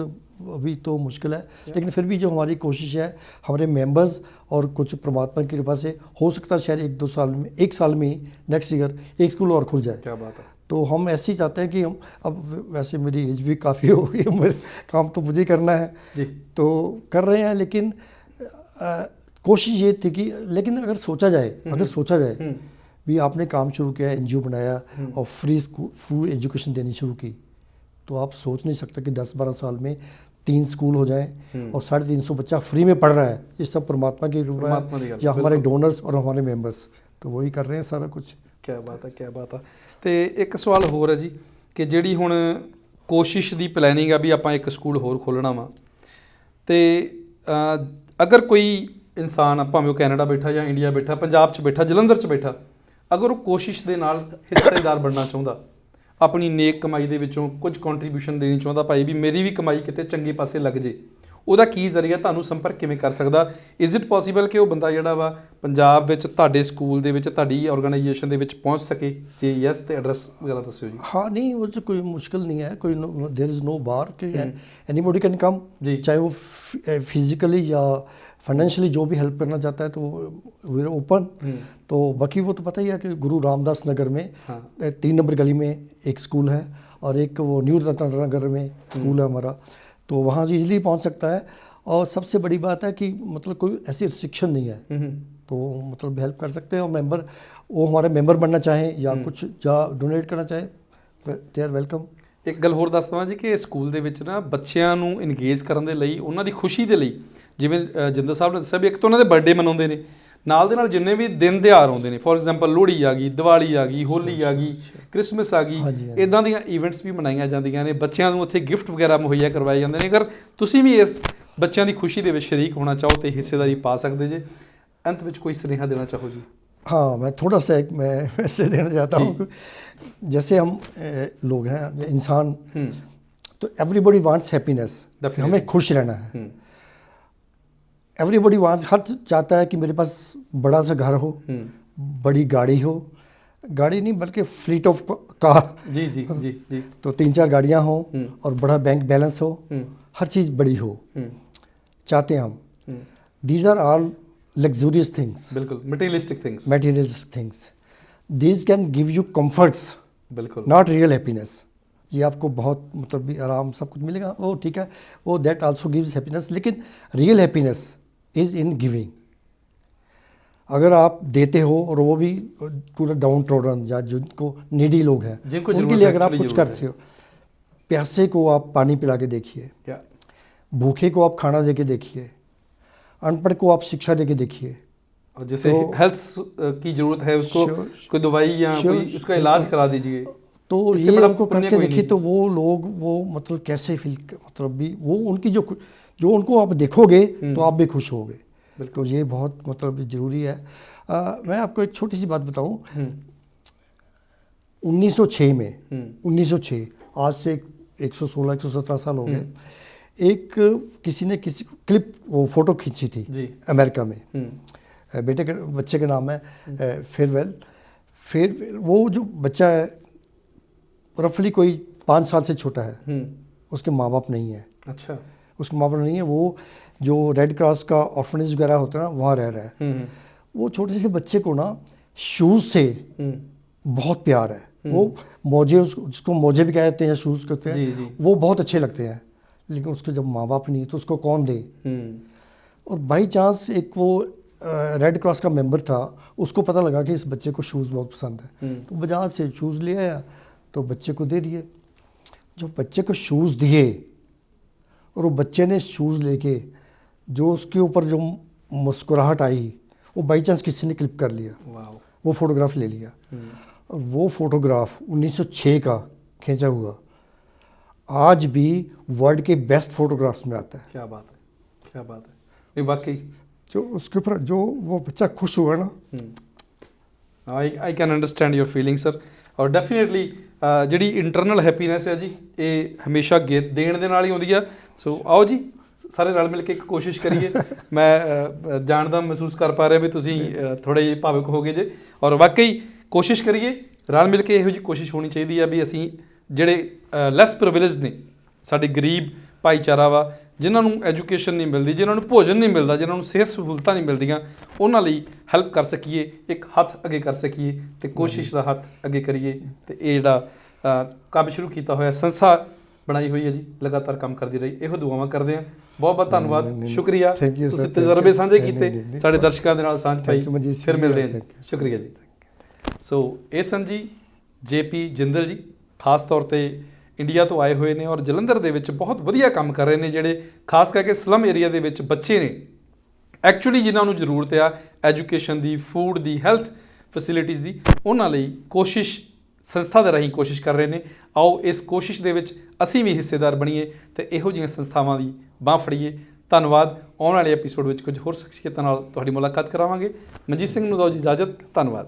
अभी तो मुश्किल है, लेकिन फिर भी जो हमारी कोशिश है, हमारे मेंबर्स और कुछ परमात्मा की कृपा से हो सकता है शायद 1-2 साल में, 1 साल में ही नेक्स्ट ईयर एक स्कूल और खुल जाए। क्या बात है। तो हम ऐसे ही चाहते हैं कि हम, अब वैसे मेरी एज भी काफ़ी हो गई है, मेरे काम तो मुझे करना है जी, तो कर रहे हैं, लेकिन कोशिश ये थी कि, लेकिन अगर सोचा जाए भी आपने काम शुरू किया, NGO बनाया और फ्री एजुकेशन देनी शुरू की, तो आप सोच नहीं सकते कि 10-12 साल में 3 स्कूल हो जाएं और 350 बच्चा फ्री में पढ़ रहा है। ये सब परमात्मा की कृपा परमात्मा की है, कृपा, या हमारे बिल्कुल। डोनर्स और हमारे मेंबर्स, तो वही कर रहे हैं सारा कुछ। ਕਿਆ ਬਾਤ ਹੈ, ਕਿਆ ਬਾਤ ਹੈ। ਤੇ ਇੱਕ ਸਵਾਲ ਹੋਰ ਹੈ ਜੀ, ਕਿ ਜਿਹੜੀ ਹੁਣ ਕੋਸ਼ਿਸ਼ ਦੀ ਪਲੈਨਿੰਗ ਆ ਵੀ ਆਪਾਂ ਇੱਕ ਸਕੂਲ ਹੋਰ ਖੋਲ੍ਹਣਾ ਵਾ, ਤੇ ਅਗਰ ਕੋਈ ਇਨਸਾਨ ਆ, ਭਾਵੇਂ ਉਹ ਕੈਨੇਡਾ ਬੈਠਾ ਜਾਂ ਇੰਡੀਆ ਬੈਠਾ, ਪੰਜਾਬ 'ਚ ਬੈਠਾ, ਜਲੰਧਰ 'ਚ ਬੈਠਾ, ਅਗਰ ਉਹ ਕੋਸ਼ਿਸ਼ ਦੇ ਨਾਲ ਹਿੱਸੇਦਾਰ ਬਣਨਾ ਚਾਹੁੰਦਾ, ਆਪਣੀ ਨੇਕ ਕਮਾਈ ਦੇ ਵਿੱਚੋਂ ਕੁਝ ਕੰਟਰੀਬਿਊਸ਼ਨ ਦੇਣੀ ਚਾਹੁੰਦਾ, ਭਾਈ ਵੀ ਮੇਰੀ ਵੀ ਕਮਾਈ ਕਿਤੇ ਚੰਗੇ ਪਾਸੇ ਲੱਗ ਜੇ, ਉਹਦਾ ਕੀ ਜ਼ਰੀਆ, ਤੁਹਾਨੂੰ ਸੰਪਰਕ ਕਿਵੇਂ ਕਰ ਸਕਦਾ? ਇਜ਼ ਇਟ ਪੋਸੀਬਲ ਕਿ ਉਹ ਬੰਦਾ ਜਿਹੜਾ ਵਾ ਪੰਜਾਬ ਵਿੱਚ ਤੁਹਾਡੇ ਸਕੂਲ ਦੇ ਵਿੱਚ, ਤੁਹਾਡੀ ਆਰਗੇਨਾਈਜੇਸ਼ਨ ਦੇ ਵਿੱਚ ਪਹੁੰਚ ਸਕੇ? ਜੇ ਯੈਸ ਤੇ ਐਡਰੈਸ ਵਗੈਰਾ ਦੱਸਿਓ ਜੀ। हाँ नहीं, वो तो कोई मुश्किल नहीं है, कोई देयर इज़ नो बार कि एनीबॉडी कैन कम, जी। चाहे वो फिजिकली या फाइनेंशियली जो भी हेल्प करना चाहता है, तो वी आर ओपन। तो बाकी वो तो पता ही है कि गुरु रामदास नगर में 3 नंबर गली में एक स्कूल है, और एक वो न्यू रतन नगर में स्कूल है हमारा, तो वहाँ इजीली पहुँच सकता है। और सबसे बड़ी बात है कि मतलब कोई ऐसी रिस्ट्रिक्शन नहीं है, तो मतलब हेल्प कर सकते हैं। और वो हमारे मेंबर बनना चाहें या कुछ या डोनेट करना चाहें, दे आर वेलकम। ਇੱਕ ਗੱਲ ਹੋਰ ਦੱਸ ਦਵਾਂ ਜੀ ਕਿ ਸਕੂਲ ਦੇ ਵਿੱਚ ਨਾ ਬੱਚਿਆਂ ਨੂੰ ਇੰਗੇਜ ਕਰਨ ਦੇ ਲਈ, ਉਹਨਾਂ ਦੀ ਖੁਸ਼ੀ ਦੇ ਲਈ, ਜਿਵੇਂ ਜਿੰਦਰ ਸਾਹਿਬ ਨੇ ਦੱਸਿਆ ਵੀ ਇੱਕ ਤਾਂ ਉਹਨਾਂ ਦੇ ਬਰਥਡੇ ਮਨਾਉਂਦੇ ਨੇ, ਨਾਲ ਦੇ ਨਾਲ ਜਿੰਨੇ ਵੀ ਦਿਨ ਤਿਉਹਾਰ ਆਉਂਦੇ ਨੇ, ਫੋਰ ਐਗਜ਼ਾਮਪਲ ਲੋਹੜੀ ਆ ਗਈ, ਦੀਵਾਲੀ ਆ ਗਈ, ਹੋਲੀ ਆ ਗਈ, ਕ੍ਰਿਸਮਸ ਆ ਗਈ, ਇੱਦਾਂ ਦੀਆਂ ਇਵੈਂਟਸ ਵੀ ਮਨਾਈਆਂ ਜਾਂਦੀਆਂ ਨੇ, ਬੱਚਿਆਂ ਨੂੰ ਉੱਥੇ ਗਿਫਟ ਵਗੈਰਾ ਮੁਹੱਈਆ ਕਰਵਾਏ ਜਾਂਦੇ ਨੇ। ਅਗਰ ਤੁਸੀਂ ਵੀ ਇਸ ਬੱਚਿਆਂ ਦੀ ਖੁਸ਼ੀ ਦੇ ਵਿੱਚ ਸ਼ਰੀਕ ਹੋਣਾ ਚਾਹੋ ਤੇ ਹਿੱਸੇਦਾਰੀ ਪਾ ਸਕਦੇ ਜੇ। अंत में कोई स्नेहा देना चाहो जी? हाँ, मैं थोड़ा सा एक मैं वैसे देना चाहता हूँ। जैसे हम लोग हैं इंसान, तो एवरीबॉडी वांट्स हैप्पीनेस, हमें खुश रहना है। एवरीबॉडी वांट्स, हर चाहता है कि मेरे पास बड़ा सा घर हो, बड़ी गाड़ी हो, गाड़ी नहीं बल्कि फ्लीट ऑफ कार, जी जी जी जी, तो 3-4 गाड़ियाँ हों और बड़ा बैंक बैलेंस हो, हर चीज़ बड़ी हो चाहते हैं हम। These are all luxurious things, बिल्कुल materialistic things, these can give you comforts, बिल्कुल, not real happiness। ये आपको बहुत मतलब भी आराम सब कुछ मिलेगा, वो ठीक है, वो that also gives happiness, लेकिन real happiness is in giving। अगर आप देते हो और वो भी पूरा डाउन ट्रोडन या जिनको नीडी लोग हैं उनके लिए अगर आप कुछ करते हो, प्यासे को आप पानी पिला के देखिए, भूखे को आप खाना दे के देखिए, अनपढ़ को आप शिक्षा दे के देखिए, और जैसे हेल्थ की जरूरत है उसको कोई दवाई या कोई उसका इलाज करा दीजिए, तो ये आपको करके देखिए तो वो लोग वो मतलब कैसे फील, मतलब भी वो उनकी जो उनको आप देखोगे तो आप भी खुश होगे। तो ये बहुत मतलब ज़रूरी है। मैं आपको एक छोटी सी बात बताऊं, 1906 में 1906, आज से 116-117 साल हो गए, एक किसी ने किसी क्लिप वो फ़ोटो खींची थी अमेरिका में, बच्चे का नाम है फेयरवेल। वो जो बच्चा है रफली कोई 5 साल से छोटा है, उसके माँ बाप नहीं है। अच्छा, उसके माँ बाप नहीं है, वो जो रेड क्रॉस का ऑर्फनेज वगैरह होता है ना, वहाँ रह रहा है। वो छोटे से बच्चे को ना शूज़ से बहुत प्यार है। वो मोजे, जिसको मोजे भी कहते हैं, शूज़ कहते हैं, वो बहुत अच्छे लगते हैं, लेकिन उसके जब माँ बाप नहीं तो उसको कौन दे। और बाई चांस एक वो रेड क्रॉस का मेंबर था, उसको पता लगा कि इस बच्चे को शूज़ बहुत पसंद है, तो बाजार से शूज़ ले आया, तो बच्चे को दे दिए। जो बच्चे को शूज़ दिए और वो बच्चे ने शूज़ लेके जो उसके ऊपर जो मुस्कुराहट आई, वो बाई चांस किसी ने क्लिप कर लिया, वो फोटोग्राफ ले लिया, और वो फोटोग्राफ 1906 का खींचा हुआ आज भी वर्ल्ड के बेस्ट फोटोग्राफ्स में आता है। क्या बात है, क्या बात है। वाकई जो उसके ऊपर जो वो बच्चा खुश हुआ ना, I can understand your feeling sir. और डेफिनेटली ਜਿਹੜੀ ਇੰਟਰਨਲ ਹੈਪੀਨੈਸ ਹੈ ਜੀ, ਇਹ ਹਮੇਸ਼ਾ ਦੇਣ ਦੇ ਨਾਲ ਹੀ ਆਉਂਦੀ ਆ। ਸੋ ਆਓ ਜੀ ਸਾਰੇ ਰਲ ਮਿਲ ਕੇ ਇੱਕ ਕੋਸ਼ਿਸ਼ ਕਰੀਏ। ਮੈਂ ਜਾਣਦਾ ਮਹਿਸੂਸ ਕਰ ਪਾ ਰਿਹਾ ਵੀ ਤੁਸੀਂ ਥੋੜ੍ਹੇ ਜਿਹੇ ਭਾਵੁਕ ਹੋ ਗਏ ਜੇ, ਔਰ ਵਾਕਈ ਕੋਸ਼ਿਸ਼ ਕਰੀਏ ਰਲ ਮਿਲ ਕੇ। ਇਹੋ ਜਿਹੀ ਕੋਸ਼ਿਸ਼ ਹੋਣੀ ਚਾਹੀਦੀ ਆ ਵੀ ਅਸੀਂ ਜਿਹੜੇ ਲੈਸ ਪ੍ਰਿਵਿਲੇਜਡ ਨੇ, ਸਾਡੇ ਗਰੀਬ ਭਾਈਚਾਰਾ ਵਾ, ਜਿਨ੍ਹਾਂ ਨੂੰ ਐਜੂਕੇਸ਼ਨ ਨਹੀਂ ਮਿਲਦੀ, ਜਿਨ੍ਹਾਂ ਨੂੰ ਭੋਜਨ ਨਹੀਂ ਮਿਲਦਾ, ਜਿਨ੍ਹਾਂ ਨੂੰ ਸਿਹਤ ਸਹੂਲਤਾਂ ਨਹੀਂ ਮਿਲਦੀਆਂ, ਉਹਨਾਂ ਲਈ ਹੈਲਪ ਕਰ ਸਕੀਏ, ਇੱਕ ਹੱਥ ਅੱਗੇ ਕਰ ਸਕੀਏ ਅਤੇ ਕੋਸ਼ਿਸ਼ ਦਾ ਹੱਥ ਅੱਗੇ ਕਰੀਏ। ਅਤੇ ਇਹ ਜਿਹੜਾ ਕੰਮ ਸ਼ੁਰੂ ਕੀਤਾ ਹੋਇਆ ਸੰਸਥਾ ਬਣਾਈ ਹੋਈ ਹੈ ਜੀ, ਲਗਾਤਾਰ ਕੰਮ ਕਰਦੀ ਰਹੀ। ਇਹੋ ਦੁਆਵਾਂ ਕਰਦੇ ਹਾਂ। ਬਹੁਤ ਬਹੁਤ ਧੰਨਵਾਦ, ਸ਼ੁਕਰੀਆ, ਤੁਸੀਂ ਤਜਰਬੇ ਸਾਂਝੇ ਕੀਤੇ, ਸਾਡੇ ਦਰਸ਼ਕਾਂ ਦੇ ਨਾਲ ਸਾਂਝ ਪਾਈ। ਫਿਰ ਮਿਲਦੇ ਹਾਂ ਜੀ, ਸ਼ੁਕਰੀਆ ਜੀ। ਸੋ ਇਹ ਸਨ ਜੀ JP ਜਿੰਦਲ ਜੀ, ਖਾਸ ਤੌਰ 'ਤੇ ਇੰਡੀਆ ਤੋਂ ਆਏ ਹੋਏ ਨੇ ਔਰ ਜਲੰਧਰ ਦੇ ਵਿੱਚ ਬਹੁਤ ਵਧੀਆ ਕੰਮ ਕਰ ਰਹੇ ਨੇ, ਜਿਹੜੇ ਖਾਸ ਕਰਕੇ ਸਲਮ ਏਰੀਆ ਦੇ ਵਿੱਚ ਬੱਚੇ ਨੇ ਐਕਚੁਅਲੀ ਜਿਨ੍ਹਾਂ ਨੂੰ ਜ਼ਰੂਰਤ ਆ ਐਜੂਕੇਸ਼ਨ ਦੀ, ਫੂਡ ਦੀ, ਹੈਲਥ ਫੈਸਿਲਿਟੀਜ਼ ਦੀ, ਉਹਨਾਂ ਲਈ ਕੋਸ਼ਿਸ਼ ਸੰਸਥਾ ਦੇ ਰਾਹੀਂ ਕੋਸ਼ਿਸ਼ ਕਰ ਰਹੇ ਨੇ। ਆਓ ਇਸ ਕੋਸ਼ਿਸ਼ ਦੇ ਵਿੱਚ ਅਸੀਂ ਵੀ ਹਿੱਸੇਦਾਰ ਬਣੀਏ ਅਤੇ ਇਹੋ ਜਿਹੀਆਂ ਸੰਸਥਾਵਾਂ ਦੀ ਬਾਂਹ ਫੜੀਏ। ਧੰਨਵਾਦ। ਆਉਣ ਵਾਲੇ ਐਪੀਸੋਡ ਵਿੱਚ ਕੁਝ ਹੋਰ ਸ਼ਖਸੀਅਤਾਂ ਨਾਲ ਤੁਹਾਡੀ ਮੁਲਾਕਾਤ ਕਰਾਵਾਂਗੇ। ਮਨਜੀਤ ਸਿੰਘ ਨੂੰ ਦਿਓ ਜੀ ਇਜਾਜ਼ਤ। ਧੰਨਵਾਦ।